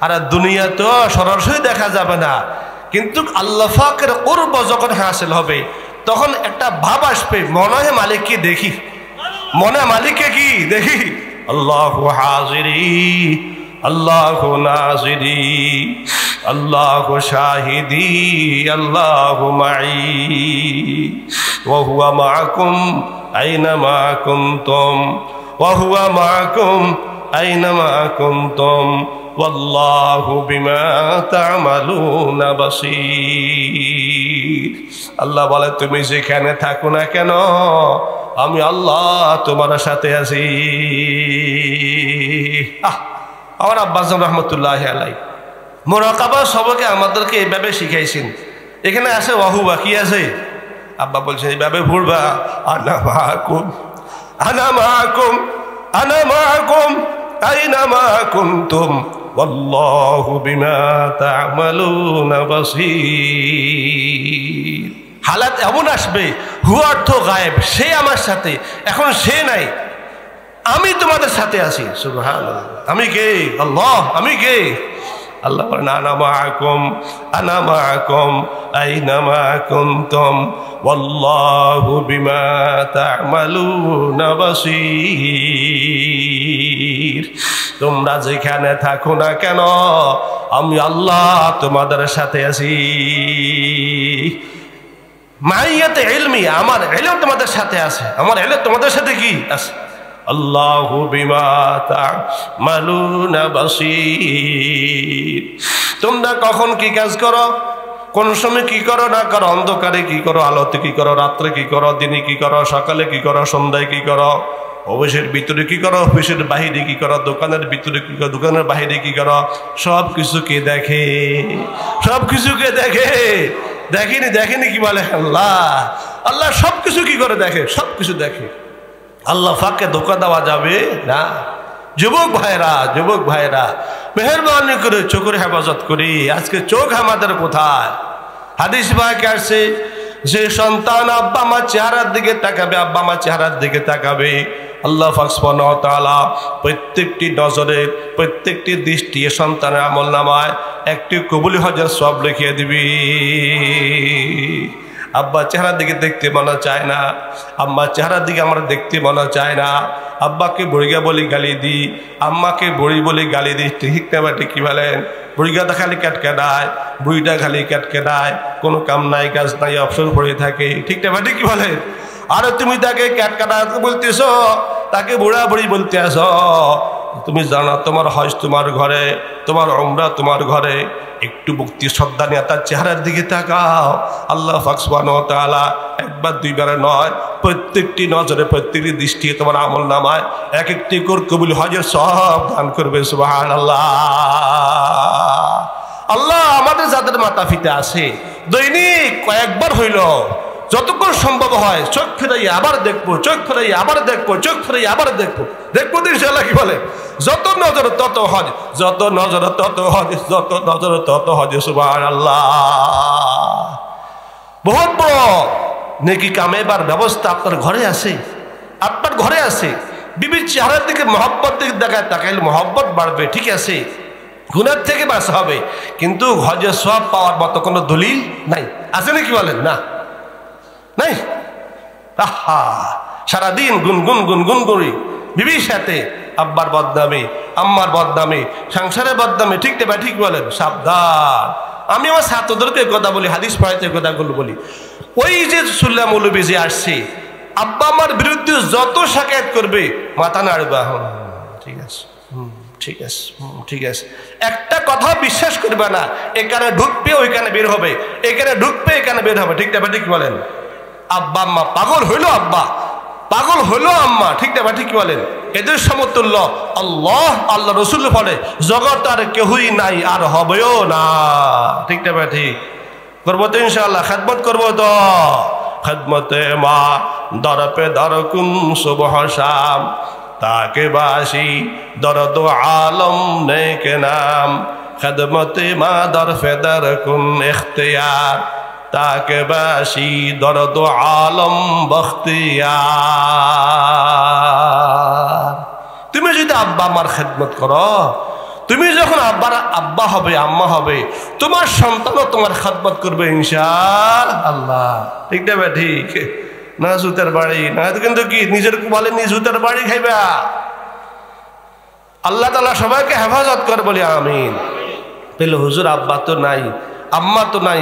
আর দুনিয়া তো সরাসরি দেখা যাবে না, কিন্তু আল্লাহ পাকের কুরব যখন হাসিল হবে তখন একটা ভাব আসবে, মনে হয় মালিককে দেখি, মনে মালিককে কি দেখি। আল্লাহু হাজিরি, আল্লাহু নাজিরি, আল্লাহু শাহিদি, আল্লাহু মাই, ওয়া হুয়া মাআকুম আইনামা কুনতুম, ওয়া হুয়া মাআকুম আইনামা কুনতুম, ওয়াল্লাহু বিমা তা'মালুনা বাসীর। আল্লাহ বলে, তুমি যেখানে থাকো না কেন আমি আল্লাহ তোমার সাথে আছি। আমার আব্বাজান রহমতুল্লাহ আলাইহি মুরাকাবা সবকে আমাদেরকে এইভাবে শিখাইছেন। এখানে আছে ওয়াহুবা, কি আছে? আব্বা বলছেন এইভাবে পড়বা, আনা মাআকুম, আনা মাআকুম, আনা মাআকুম আইনামা কুনতুম, ওয়াল্লাহু বিমা তা'মালুনা বাসীর। হালাত এমন আসবে, হু অর্থ গায়েব, সে আমার সাথে, এখন সে নাই, আমি তোমাদের সাথে আছি। সুবহানাল্লাহ, আমি কে? আল্লাহ, আমি কে? আল্লাহ বলেন, আনা মাআকুম, আনা মাআকুম আইনামা কুনতুম, ওয়াল্লাহু বিমা তা'মালুনা বাসীর। তোমরা যেখানে থাকো না কেন আমি আল্লাহ তোমাদের সাথে আছি। মাইয়াতে ইলমি, আমার ইলম তোমাদের সাথে আছে, আমার ইলম তোমাদের সাথে কি আছে। আল্লাহু বিমা তা'মালুনা বাসীর। তোমরা কখন কি কাজ করো, কোন সময় কি করো না করো, অন্ধকারে কি করো, আলোতে কি করো, রাত্রে কি করো, দিনে কি করো, সকালে কি করো, সন্ধ্যায় কি করো, অফিসের ভিতরে কি করো, অফিসের বাহিরে কি করো, দোকানের ভিতরে কি করো, দোকানের বাহিরে কি করো, সব কিছুকে দেখে, সব কিছুকে দেখে। দেখেনি, দেখেনি কি বলে? আল্লাহ, আল্লাহ সব কিছু কি করে দেখে, সব কিছু দেখে। আল্লাহ পাককে ধোঁকা দেওয়া যাবে না। যুবক ভাইরা, যুবক ভাইরা, মেহেরবানি করে চোখের হেফাজত করি। আজকে চোখ আমাদের কোথায়? হাদিস পাকে আসছে, যে সন্তান আব্বা মা চেহারার দিকে তাকাবে, আব্বা মা চেহারার দিকে তাকাবে, আল্লাহ পাক সুবহানাহু ওয়া তাআলা প্রত্যেকটি নজরে, প্রত্যেকটি দৃষ্টি সন্তানের আমলনামায় একটি কবুল হজের সওয়াব লিখিয়ে দিবি। আব্বা চেহারার দিকে দেখতে মনে চায় না, আম্মা চেহারার দিকে আমরা দেখতে মনে চায় না। আব্বাকে বুড়িগা বলি গালি দিই, আম্মাকে বুড়ি বলি গালি দিই, ঠিক না ঠিক কি বলেন? বুড়িগাটা খালি কাটকাটায়, বুড়িটা খালি কাটকাটায়, কোনো কাম নাই, কাজ নাই, অবসর পড়ে থাকে, ঠিক না ঠিক কি বলেন? আর তুমি তাকে কাটকাটা বলতেছ, তাকে বুড়া বুড়ি বলতে আস। তুমি জানো তোমার হজ তোমার ঘরে, তোমার উমরা তোমার ঘরে। একটু ভক্তি শ্রদ্ধা নিয়ে তার চেহারার দিকে তাকাও। আল্লাহ পাক সুবহানাহু ওয়া তাআলা একবার দুইবার নয়, প্রত্যেকটি নজরে, প্রত্যেকটি দৃষ্টি তোমার আমলনামায় এক একটি করে কবুল হজের সওয়াব দান করবে। সুবহানাল্লাহ। আল্লাহ আমাদের যাদের মাতা পিতা আছে, দৈনিক কয়েকবার হইল, যতক্ষণ সম্ভব হয় চোখ ফিরাইয়া আবার দেখবো, চোখ ফিরাইয়া আবার দেখবো, চোখ ফিরাইয়া আবার দেখবো, দেখবো তো ইনশাআল্লাহ। কি বলে? যত নজর তত হজ, যত নজর তত হজ, যত নজর তত হজ। সুবহানাল্লাহ। বহুত বড় নেকি কামেবার ব্যবস্থা আপনার ঘরে আছে, আপনার ঘরে আছে। বিবির চেহারার দিকে মহব্বত দিকে দেখায় তাকাইলে মহব্বত বাড়বে, ঠিক আছে, গুনার থেকে বাঁচা হবে, কিন্তু হজের সওয়াব পাওয়ার মতো কোনো দলিল নাই। আছে নাকি বলেন? না, নাই। আহা, সারাদিন গুনগুন গুনগুন করি বিবির সাথে, আব্বার বদনামে, আম্মার বদনামে, সংসারের বদনামে, ঠিক না ঠিক বলেন? সাবধান। আমি আমার ছাত্রদেরকে কথা বলি, হাদিস পড়াইতে কথাগুলো বলি। ওই যে সুল্লাহ মৌলবী যে আসছে, আব্বা আমার বিরুদ্ধে যত শাকায়াত করবে মাথা নাড়বা, ঠিক আছে, ঠিক আছে, ঠিক আছে, একটা কথা বিশ্বাস করবে না। এখানে ঢুকবে ওইখানে বের হবে, এখানে ঢুকবে এখানে বের হবে, ঠিক না ঠিক বলেন? আব্বা আম্মা পাগল হইল, আব্বা পাগল হইল, আম্মা, ঠিক না ঠিক বলেন? এদের সমতুল্য আল্লাহ, আল্লাহ রসুল বলে জগৎ আর কেউই নাই, আর হবেও না, ঠিক না ঠিক? করবো তো ইনশাআল্লাহ, খেদমত করবো তো। খেদমতে মা দর পে দর কুন সুবহ শাম, তাকে বাসি দরদ আলম নেকে নাম। খেদমতে মা দর পে দর কুন ইখতিয়ার, তাকে বাসি দরদ আলম বখতিয়ার। তুমি যদি আব্বা আমার খেদমত করো, তুমি যখন আব্বা হবে, আম্মা হবে, তোমার সন্তানও তোমার খেদমত করবে ইনশাআল্লাহ। ঠিক না ভাই? ঠিক না? জুতার বাড়ি না তো কিন্তু কি নিজের বলে নিজ জুতার বাড়ি খাইবা। আল্লাহ তাআলা সবাইকে হেফাজত কর বলি আমিন। তাহলে হুজুর আব্বা তো নাই, আম্মা তো নাই,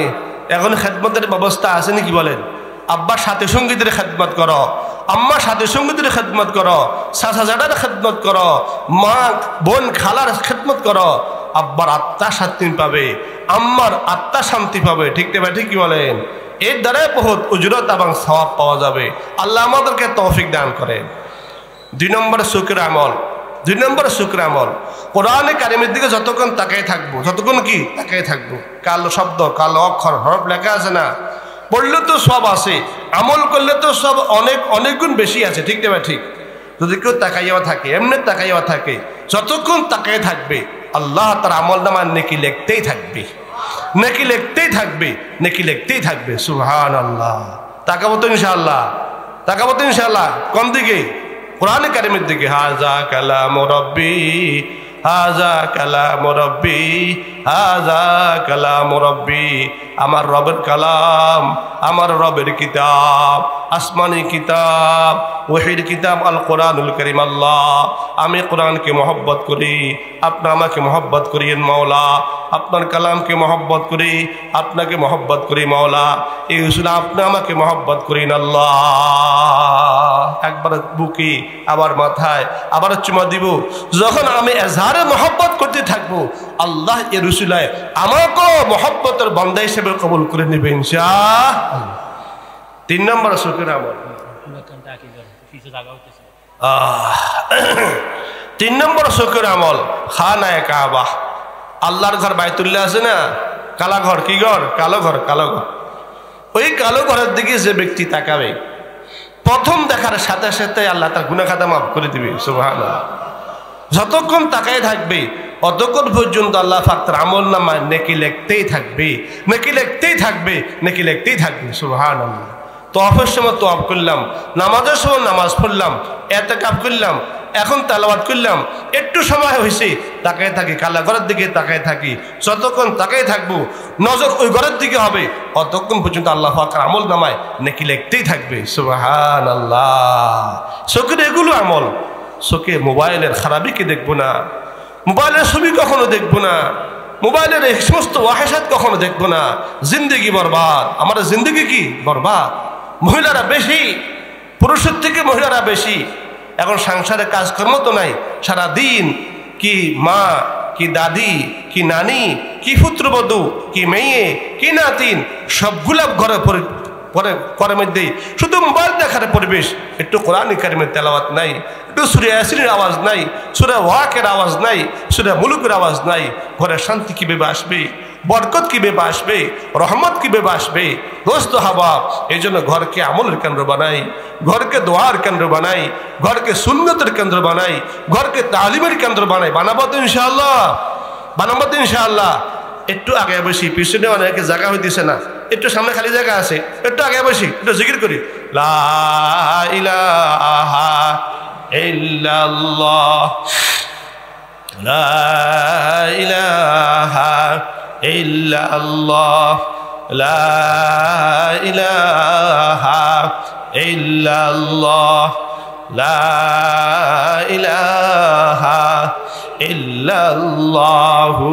এখন খেদমতের ব্যবস্থা আছে নাকি বলেন? আব্বার সাথে সঙ্গীদের খেদমত করো, আম্মার সাথে সঙ্গীদের খেদমত করো, চাচা জাডার খেদমত করো, মা বোন খালার খেদমত করো। আব্বার আত্মা শান্তি পাবে, আম্মার আত্মা শান্তি পাবে। ঠিক না? ঠিক কি বলেন? এর দ্বারাই বহুত উজরত এবং সওয়াব পাওয়া যাবে। আল্লাহ আমাদেরকে তৌফিক দান করেন। 2 নম্বর শুকর আমল। 2 নম্বর শুকর আমল, কোরআনে কারিমের দিকে যতক্ষণ তাকাই থাকবো, যতক্ষণ কি তাকাই থাকবো, কালো শব্দ, কালো অক্ষর, হরফ লেখা আছে না, পড়লে তো সব আছে, আমল করলে তো সব অনেক অনেক গুণ বেশি আছে। ঠিক না? ঠিক। যদি কেউ তাকাইয়া থাকে, এমনি তাকাইয়া থাকে, যতক্ষণ তাকাই থাকবে আল্লাহ তার আমল নামার নেকি লিখতেই থাকবে, নেকি লিখতেই থাকবে, নেকি লিখতেই থাকবে। সুবহানাল্লাহ। তাকাবো তো ইনশাআল্লাহ, তাকাবো তো ইনশাআল্লাহ। কোন দিকে? কোরআনে কারিমের দিকে। হাজা কালাম রাব্বি, হাজা কালাম রাব্বি, হাজা কালাম রাব্বি। আমার রবের কালাম, আমার রবের কিতাব, আসমানি কিতাব, ওহির কিতাব আল কোরআনুল কারীম। আল্লাহ, আমি কোরআনকে মহব্বত করি, আপনি আমাকে মহব্বত করিয়েন মাওলা। আপনার কালামকে মহব্বত করি, আপনাকে মহব্বত করি মাওলা। এই উসুল আপনি আমাকে মহব্বত করিন আল্লাহ। একবার বুকে, আবার মাথায়, আবার চুমা দিব। যখন আমি এজহারে মহব্বত করতে থাকবো, আল্লাহ এর রসুলায় আমাকেও মহব্বতের বান্দা হিসেবে কবুল করে নেবে ইনশাআল্লাহ। 3 নম্বর শুকর আমল। 3 নম্বর শুকর আমল, খানায়ে কাবা। আল্লাহর ঘর বাইতুল্লাহ আছে না, কালা ঘর। কি ঘর? কালো ঘর। কালো ঘর। ওই কালো ঘরের দিকে যে ব্যক্তি তাকাবে, প্রথম দেখার সাথে সাথে আল্লাহ তার গুনাহ খাতা মাফ করে দিবে। সুবহানাল্লাহ। যতক্ষণ তাকায় থাকবে অতক্ষণ পর্যন্ত আল্লাহ পাক তার আমল নামায় নেকি লিখতেই থাকবে, নেকি লিখতেই থাকবে, নেকি লিখতেই থাকবে। সুবহানাল্লাহ। তওয়াফের সময় তওয়াফ করলাম, নামাজের সময় নামাজ পড়লাম, ইতিকাফ করলাম, এখন তেলাওয়াত করলাম, একটু সময় হয়েছে তাকায় থাকি, কালা ঘরের দিকে তাকায় থাকি। যতক্ষণ তাকায় থাকবো, নজর ওই ঘরের দিকে হবে, অতক্ষণ পর্যন্ত আল্লাহ পাকের আমল নামায় নেকি লিখতেই থাকবে। সুবহানাল্লাহ। চোখের এগুলো আমল। চোখে মোবাইলের খারাপিকে দেখবো না, মোবাইলের ছবি কখনো দেখবো না, মোবাইলের এই সমস্ত ওয়াহেসাত কখনো দেখবো না। জিন্দগি বরবাদ। আমাদের জিন্দগি কি বরবাদ। মহিলারা বেশি, পুরুষের থেকে মহিলারা বেশি। এখন সংসারে কাজকর্ম তো নাই, সারাদিন কি মা, কি দাদি, কি নানি, কি পুত্রবধূ, কি মেয়ে, কি নাতিন, সবগুলা ঘরে ঘরের মধ্যেই শুধু মোবাইল দেখার পরিবেশ। একটু কোরআন কারিমের তেলাওয়াত নাই, একটু সূরা ইয়াসিনের আওয়াজ নাই, সূরা ওয়াকের আওয়াজ নাই, সূরা মুলুকের আওয়াজ নাই। ঘরে শান্তি কিভাবে আসবে? বরকত কিভাবে আসবে? রহমত কিভাবে আসবে? দোস্ত হাবাব, এই জন্য ঘরকে আমলের কেন্দ্র বানাই, ঘরকে দোয়ার কেন্দ্র বানাই, ঘরকে সুন্নতের কেন্দ্র বানাই, ঘরকে তালিমের কেন্দ্র বানাই। বানাবো তো ইনশাআল্লাহ, বানাবো তো ইনশাআল্লাহ। একটু আগে বসি, পিছনে অনেকে জায়গা হইতেছে না, একটু সামনে খালি জায়গা আছে, একটু আগে বসি, একটু জিকির করি। লা ইলাহা ইল্লাল্লাহ, লা ইলাহা ইল্লাল্লাহ, লা ইলাহা ইল্লাল্লাহ, লা ইলাহা ইল্লাল্লাহু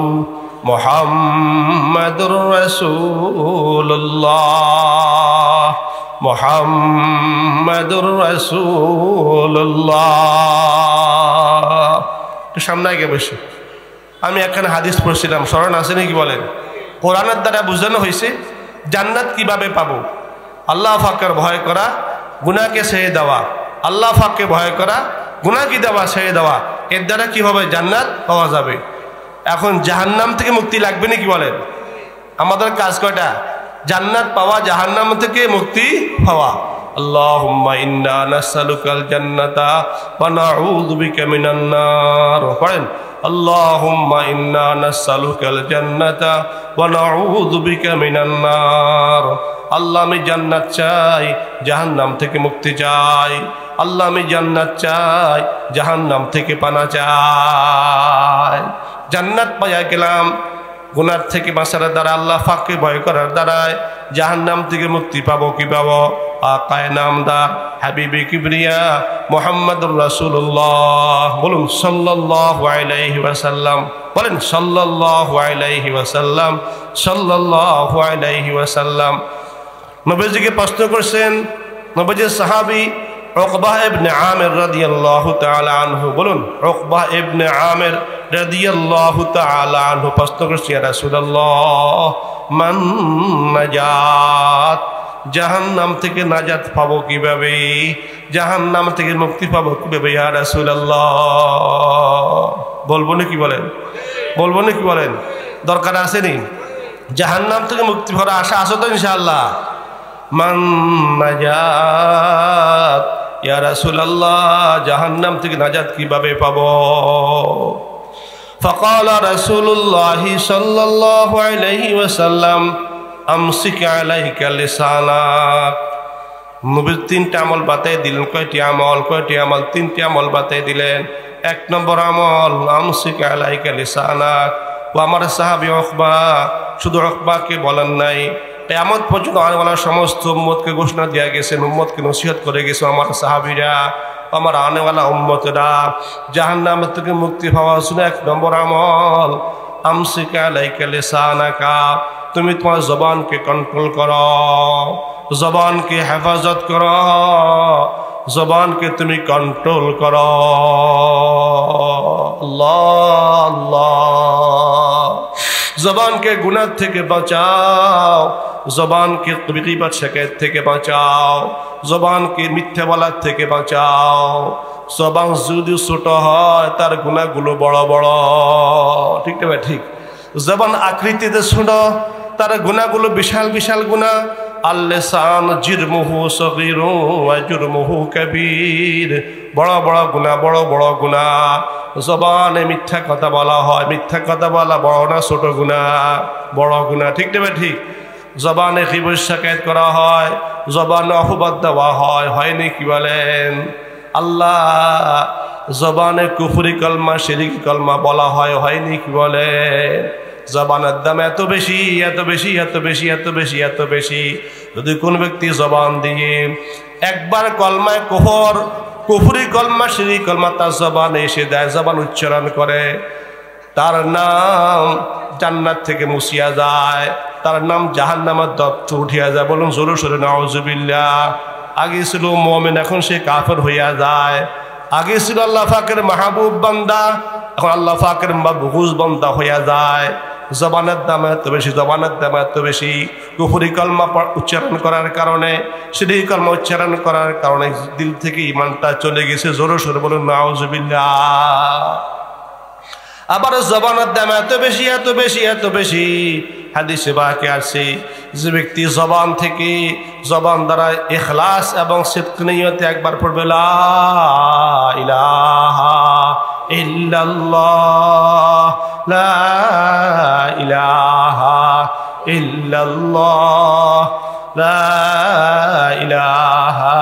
মুহাম্মাদুর রাসূলুল্লাহ, মুহাম্মাদুর রাসূলুল্লাহ। একটু সামনে আগে বসে। আমি একখানে হাদিস পড়ছিলাম, স্মরণ আছে নাকি বলেন? কোরআনের দ্বারা বোঝানো হয়েছে জান্নাত কিভাবে পাবো। আল্লাহ পাকের ভয় করা, গুনাহকে ছেড়ে দেওয়া। আল্লাহ পাককে ভয় করা, গুনাহ কি দেওয়া, ছেড়ে দেওয়া। এর দ্বারা কি হবে? জান্নাত পাওয়া যাবে। এখন জাহান্নাম থেকে মুক্তি লাগবে নাকি বলেন? আমাদের কাজ কয়টা? জান্নাত পাওয়া, জাহান্নাম থেকে মুক্তি পাওয়া। আল্লাহুম্মা ইন্না নাসআলুকাল জান্নাতা ওয়া নাউযু বিকা মিনান নার। পড়েন আল্লাহুম্মা ইন্না নাসআলুকাল জান্নাতা ওয়া নাউযু বিকা মিনান নার। আল্লাহ আমি জান্নাত চাই, জাহান্নাম থেকে মুক্তি চাই। আল্লাহ আমি জান্নাত চাই, জাহান্নাম থেকে পানা চাই। জান্নাত পাইয়া গেলাম গুনার থেকে বাঁচার দ্বারা, আল্লাহ পাককে ভয় করার দ্বারায় জাহান্নাম থেকে মুক্তি পাবো কি পাবো? আকায়ে নামদার হাবিবে কিবরিয়া মুহাম্মদুর রাসূলুল্লাহ, বলুন সাল্লাল্লাহু আলাইহি ওয়াসাল্লাম, বলেন সাল্লাল্লাহু আলাইহি ওয়াসাল্লাম, সাল্লাল্লাহু আলাইহি ওয়াসাল্লাম। নবীজিকে প্রশ্ন করছেন নবীজির সাহাবী উকবাহ ইবনে আমির রাদিয়াল্লাহু তাআলা আনহু, বলুন উকবাহ ইবনে আমির রাদিয়াল্লাহু তাআলা আনহু প্রশ্ন করছেন, ইয়া রাসূলুল্লাহ মান নাজাত, জাহান্নাম থেকে নাজাত পাবো কিভাবে? জাহান্নাম থেকে মুক্তি পাবো কিভাবে ইয়া রাসূলুল্লাহ? বলবো নাকি বলেন? বলবো নাকি বলেন? দরকার আছে নি? জাহান্নাম থেকে মুক্তি পাওয়ার আশা আছে তো ইনশাআল্লাহ? মান নাজাত, ইয়া রাসূলুল্লাহ জাহান্নাম থেকে নাজাত কিভাবে পাবো? ফাকালা রাসূলুল্লাহ সাল্লাল্লাহু আলাইহি ওয়াসাল্লাম আমসিক আলাইকা লিসানাক। নবী তিনটা আমল বাতাই দিলেন। কয়টি আমল? কয়টি আমল? তিনটি আমল বাতাই দিলেন। এক নম্বর আমল আমসিক আলাইকা লিসানাক। ও আমার সাহাবী উকবা, শুধু উকবাকে বলেন নাই, কিয়ামত পর্যন্ত আনেওয়ালা সমস্ত উম্মতকে ঘোষণা দেওয়া গেছে, উম্মতকে নসিহত করে গেছে, আমার সাহাবীরা, আমার আনেওয়ালা উম্মতরা জাহান্নাম থেকে মুক্তি পাওয়ার জন্য এক নম্বর আমল আমসিক আলাইকা লিসানাকা, তুমি তোমার জবানকে কন্ট্রোল করো, জবানকে হেফাজত করো, জবানকে তুমি কন্ট্রোল করো। আল্লাহ আল্লাহ, জবানকে গুনাহ থেকে বাঁচাও, জবানকে গীবত শিকায়ত থেকে বাঁচাও, জবানকে মিথ্যা বলার থেকে বাঁচাও। জবান যদি ছোট হয় তার গুনাহগুলো বড় বড়, ঠিক না ভাই? ঠিক। জবান আকৃতিতে ছোট, তার গুনাহগুলো বিশাল বিশাল গুনাহ। আল-লিসান জিরমুহু সগীরু ওয়া জুরমুহু কাবীর, বড় বড় গুনাহ, বড় বড় গুনাহ। জবানে মিথ্যা কথা বলা হয়, মিথ্যা কথা বলা বড় না ছোট গুনাহ? বড় গুনাহ, ঠিক না ভাই? ঠিক। জবানে গীবত শিকায়ত করা হয়, জবানে অপবাদ দেওয়া হয়, হয়নি কি বলেন? আল্লাহ জবানে কুফরি কলমা, শিরকি কলমা বলা হয়, হয়নি কি বলেন? জবানের দাম এত বেশি, এত বেশি, এত বেশি, এত বেশি, এত বেশি। যদি কোন ব্যক্তি জবান দিয়ে একবার কলমায় কুফরি কলমা, শিরকি কলমা তার জবানে এসে দেয়, জবান উচ্চারণ করে, তার নাম জান্নাত থেকে মুছিয়া যায়, তার নাম জাহান্নামের দপ্তর উঠিয়া যায়। বলুন জোরে সোরে নাউজুবিল্লাহ। আগে ছিল মুমিন, এখন সে কাফের হইয়া যায়। আগে ছিল আল্লাহ পাকের মাহবুব বান্দা, এখন আল্লাহ পাকের মাবগুজ বান্দা হইয়া যায়। জবানের দাম এত বেশি, জবানের দাম এত বেশি। কুফরি কলমা উচ্চারণ করার কারণে, শিরকি কলমা উচ্চারণ করার কারণে দিল থেকে ঈমানটা চলে গেছে। জোরে সোরে বলুন নাউজুবিল্লাহ। আবার জবানের দাম এত বেশি, এত বেশি, এত বেশি। হাদিসে পাকে আছে, যে ব্যক্তি জবান থেকে, জবান দ্বারা ইখলাস এবং সিদক নিয়তে একবার পড়বে লা ইলাহা ইল্লাল্লাহ, লা ইলাহা ইল্লাল্লাহ, লা ইলাহা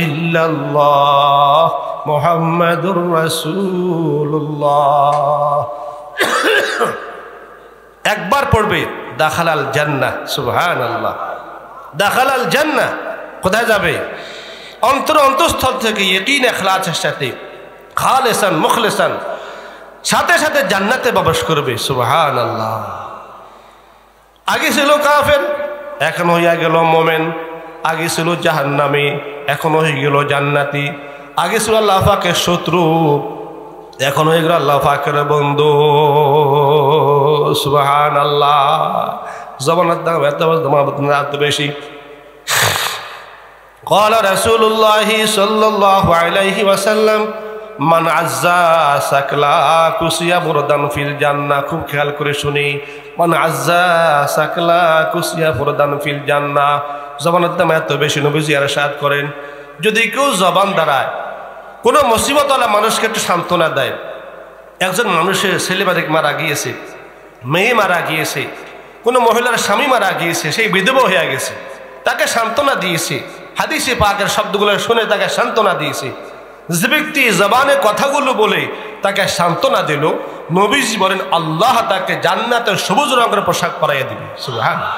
ইল্লাল্লাহ মুহাম্মাদুর রাসূলুল্লাহ, একবার পড়বে দাখালাল জান্নাহ। সুবহানাল্লাহ, দাখালাল জান্নাহ। কোথায় যাবে? অন্তঃস্থল থেকে ইয়াকিন ইখলাসের সাথে, খালিসান মুখলিসান, সাথে সাথে জান্নাতে প্রবেশ করবে। সুবহানাল্লাহ। আগে ছিল কাফের, এখন হইয়া গেল মুমিন। আগে ছিল জাহান্নামী, এখন হয়ে গেল জান্নাতি। আগে ছিল আল্লাহ পাকের শত্রু, এখন হয়ে গেল আল্লাহ পাকের বন্ধু। সুবহানাল্লাহ। জবানের দাম এত বেশি। قال رسول الله صلى الله عليه وسلم মান আজ্জা সাকলা কুসিয়া বুরদান ফিল জান্নাহ। খুব খেয়াল করে শুনি, মান আজ্জা সাকলা কুসিয়া ফুরদান ফিল জান্নাহ। জবানের দাম এত বেশি নবীজি ইরশাদ করেন, যদি কেউ জবান দ্বারায় কোনো মুসিবতওয়ালা মানুষকে একটু সান্ত্বনা দেয়, একজন মানুষের ছেলে মারা গিয়েছে, মেয়ে মারা গিয়েছে, কোনো মহিলার স্বামী মারা গিয়েছে, সেই বিধবা হয়ে গেছে, তাকে সান্ত্বনা দিয়েছে, হাদিসে পাকের শব্দগুলো শুনে তাকে সান্ত্বনা দিয়েছে। যে ব্যক্তি জবানে কথাগুলো বলে তাকে সান্ত্বনা দিল, নবীজি বলেন আল্লাহ তাকে জান্নাতের সবুজ রঙের পোশাক পরাইয়া দিবে। সুবহানাল্লাহ।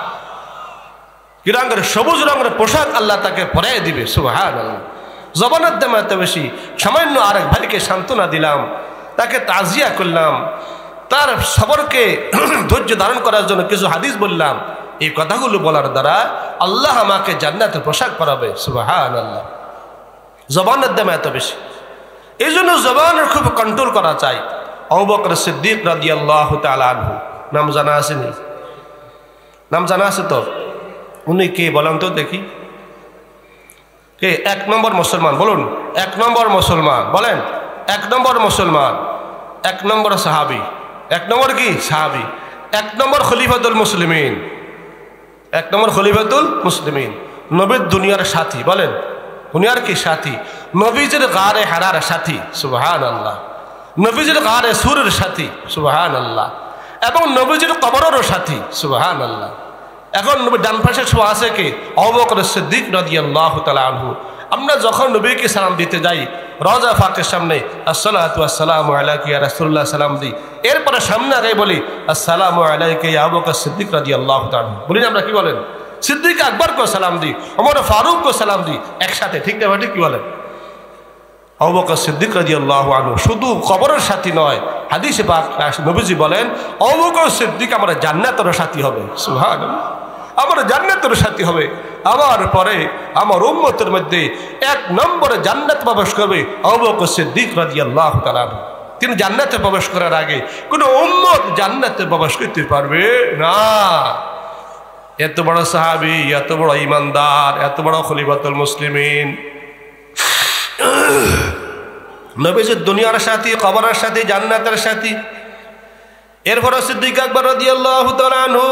কি রঙের? সবুজ রঙের পোশাক আল্লাহ তাকে পরাইয়া দিবে। সুবহানাল্লাহ। জবানের দাম এত বেশি। সামান্য আরেক ভাইকে সান্ত্বনা দিলাম, তাকে তাজিয়া করলাম, তার সবরকে ধৈর্য ধারণ করার জন্য কিছু হাদিস বললাম, এই কথাগুলো বলার দ্বারা আল্লাহ আমাকে জান্নাতের পোশাক পরাবে। সুবহানাল্লাহ। জবানের দাম এত বেশি, এই জন্য জবানের খুব কন্ট্রোল করা চাই। আবু বকর সিদ্দিক রাদিয়াল্লাহু তাআলা আনহু, নাম জানা আছে নি? নাম জানা আছে তো? উনি কে বলেন তো দেখি? কে এক নম্বর মুসলমান? বলুন, এক নম্বর মুসলমান বলেন। এক নম্বর মুসলমান, এক নম্বর সাহাবি। এক নম্বর কি? সাহাবি। এক নম্বর খলিফাতুল মুসলিমিন, এক নম্বর খলিফাতুল মুসলিমিন, নবীর দুনিয়ার সাথী। বলেন, দুনিয়ার কি সাথী? নবীজির গারে হারার সাথী। সুবহানাল্লাহ। নবীজির গারে সুরের সাথী। সুবহানাল্লাহ। এবং নবীজির কবরেরও সাথী। সুবহানাল্লাহ। এখন নবীর ডান পাশে শোয়া আছে কে? আবু বকর সিদ্দিক রাদিয়াল্লাহু তাআলা আনহু। আমরা যখন নবীকে সালাম দিতে যাই, রওজা পাকের সামনে আসসালাতু ওয়াসসালামু আলাইকা ইয়া রাসূলুল্লাহ সালাম দিই, এরপরে সামনে আগে বলি আসসালামু আলাইকা ইয়া আবু বকর সিদ্দিক রাদিয়াল্লাহু তাআলা। বলি না আমরা? কি বলেন? সিদ্দিক আকবরকে সালাম দিই, ওমর ফারুককে সালাম দিই একসাথে, ঠিক না? ঠিক কি বলেন? আবু বকর সিদ্দিক রাদিয়াল্লাহু আনহু শুধু কবরের সাথী নয়, হাদিসে পাক নবীজি বলেন আবু বকর সিদ্দিক আমার জান্নাতের সাথী হবে। সুবহানাল্লাহ। আমার জান্নাতের সাথী হবে। আমার পরে আমার উম্মতের মধ্যে এক নম্বরে জান্নাত প্রবেশ করবে আবু বকর সিদ্দিক রাদিয়াল্লাহু তাআলা। তিনি জান্নাতে প্রবেশ করার আগে কোনো উম্মত জান্নাতে প্রবেশ করতে পারবে না। এত বড় সাহাবী, এত বড় ইমানদার, এত বড় খলিফাতুল মুসলিমিন, নবীজির দুনিয়ার সাথী, কবরের সাথী, জান্নাতের সাথী। এরপর সিদ্দিক আকবর রাদিয়াল্লাহু তাআলা আনহু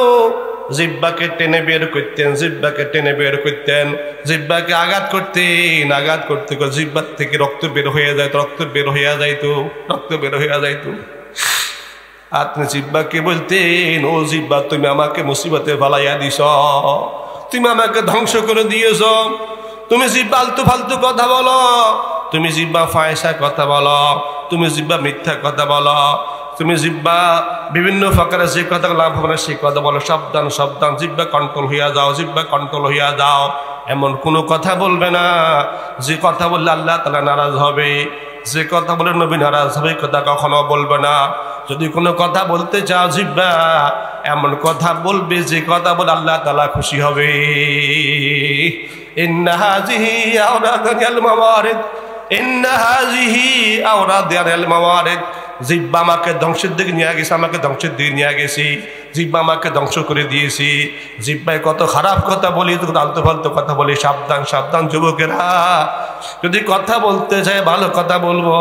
জিহ্বাকে টেনে বের করতেন, জিহ্বাকে টেনে বের করতেন, জিহ্বাকে আঘাত করতেন, আঘাত করতে করতে জিহ্বার থেকে রক্ত বের হয়ে যাইত, রক্ত বের হইয়া যাইতো, রক্ত বের হইয়া যাইতো। আপনি জিহ্বাকে বলতেন, ও জিহ্বা তুমি আমাকে মুসিবতে ফালাইয়া দিছ, তুমি আমাকে ধ্বংস করে দিয়েছ, তুমি জিহ্বা আলতু ফালতু কথা বলো, তুমি জিহ্বা ফায়সা কথা বলো, তুমি জিহ্বা মিথ্যা কথা বলো, তুমি জিহ্বা বিভিন্ন প্রকারে যে কথা লাভ হবে না সেই কথা বলো। সাবধান, সাবধান, জিহ্বা কন্ট্রোল হইয়া যাও, জিহ্বা কন্ট্রোল হইয়া যাও। এমন কোনো কথা বলবে না যে কথা বললে আল্লাহ তাআলা নারাজ হবে, যে কথা বলে নবী নারাজ হবে, কথা কখনো বলবে না। যদি কোনো কথা বলতে চাও জিহ্বা এমন কথা বলবে যে কথা বলে আল্লাহ তাআলা খুশি হবে। ইন্না হাযিহি আওরাদাল মাওয়ারিদ, ইন্না হাযিহি আওরাদাল মাওয়ারিদ। জিহ্বা আমাকে ধ্বংসের দিকে নিয়ে গেছে, আমাকে ধ্বংসের দিকে নিয়ে গেছি, জিহ্বা আমাকে ধ্বংস করে দিয়েছি। জিহ্বায় কত খারাপ কথা বলি, আলতু ফালতু কথা বলি। সাবধান, সাবধান যুবকেরা, যদি কথা বলতে চাই ভালো কথা বলবো,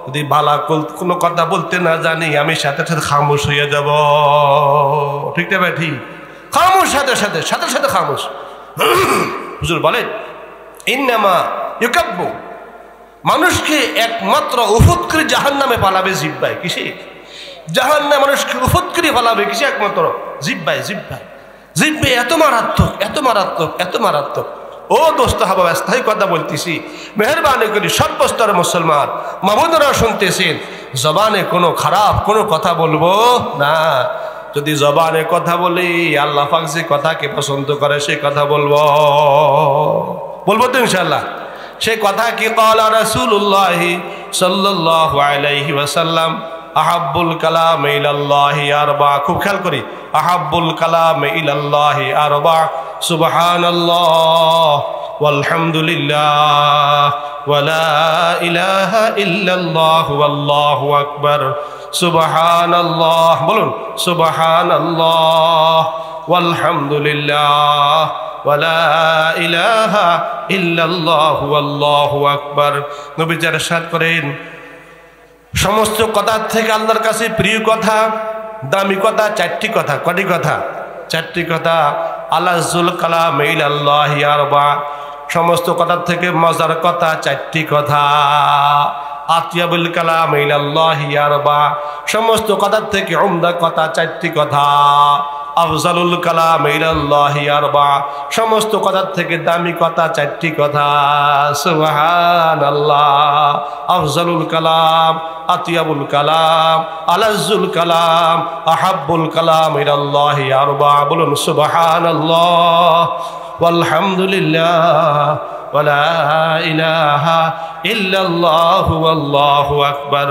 যদি ভালো কোনো কথা বলতে না জানি আমি সাথে সাথে খামোশ হয়ে যাব। ঠিক না ভাই? ঠিক। খামোশ, সাথে সাথে সাথে সাথে খামোশ। হুজুর বলেন ইন্নামা ইউকাব্বু, মানুষকে একমাত্র উফুত করে জাহান্নামে পালাবে জিহ্বায়। কিসে? জাহান্নামে মানুষকে উফুত করে পালাবে কিসে? একমাত্র জিহ্বায়। জিহ্বায়, জিহ্বা এত মারাত্মক, এত মারাত্মক, এত মারাত্মক। ও দোস্ত হাবা, স্থায়ী কথা বলতেছি, মেহরবানি করে সর্বস্তর মুসলমান মামুদরা শুনতেছেন, জবানে কোনো খারাপ কোনো কথা বলবো না। যদি জবানে কথা বলি আল্লাহ পাক যে কথাকে পছন্দ করে সেই কথা বলবো, বলবো তো ইনশাআল্লাহ। সেই কথা কি? ক্বালা রাসূলুল্লাহ সাল্লাল্লাহু আলাইহি ওয়াসাল্লাম আহাব্বুল কালাম ইলাল্লাহি আরবা। খুব খেয়াল করি, আহাব্বুল কালাম ইলাল্লাহি আরবা, সুবহানাল্লাহ ওয়ালহামদুলিল্লাহ ওয়ালা ইলাহা ইল্লাল্লাহু আল্লাহু আকবার। সুবহানাল্লাহ, বলুন সুবহানাল্লাহ ওয়ালহামদুলিল্লাহ ওয়ালা ইলাহা ইল্লাল্লাহু আল্লাহু আকবার। নবীজি ইরশাদ করেন, সমস্ত কথার থেকে আল্লাহর কাছে প্রিয় কথা দামি কথা চারটি কথা। কটি কথা? চারটি কথা। আলাজুল কালাম ইলাল্লাহি আরবা, সমস্ত কথার থেকে মজার কথা চারটি কথা। আতিয়াবুল কালাম ইলাল্লাহি আরবা, সমস্ত কথার থেকে উমদা কথা চারটি কথা। আফজালুল কালাম ইলাল্লাহি আরবা, সমস্ত কথার থেকে দামি কথা চারটি কথা। সুবহানাল্লাহ। আফজালুল কালাম, আতিয়াবুল কালাম, আলাজুল কালাম, আহাব্বুল কালাম ইলাল্লাহি আরবা। বলুন সুবহানাল্লাহ ওয়ালহামদুলিল্লাহ ওয়ালা ইলাহা ইল্লাল্লাহু ওয়াল্লাহু আকবার।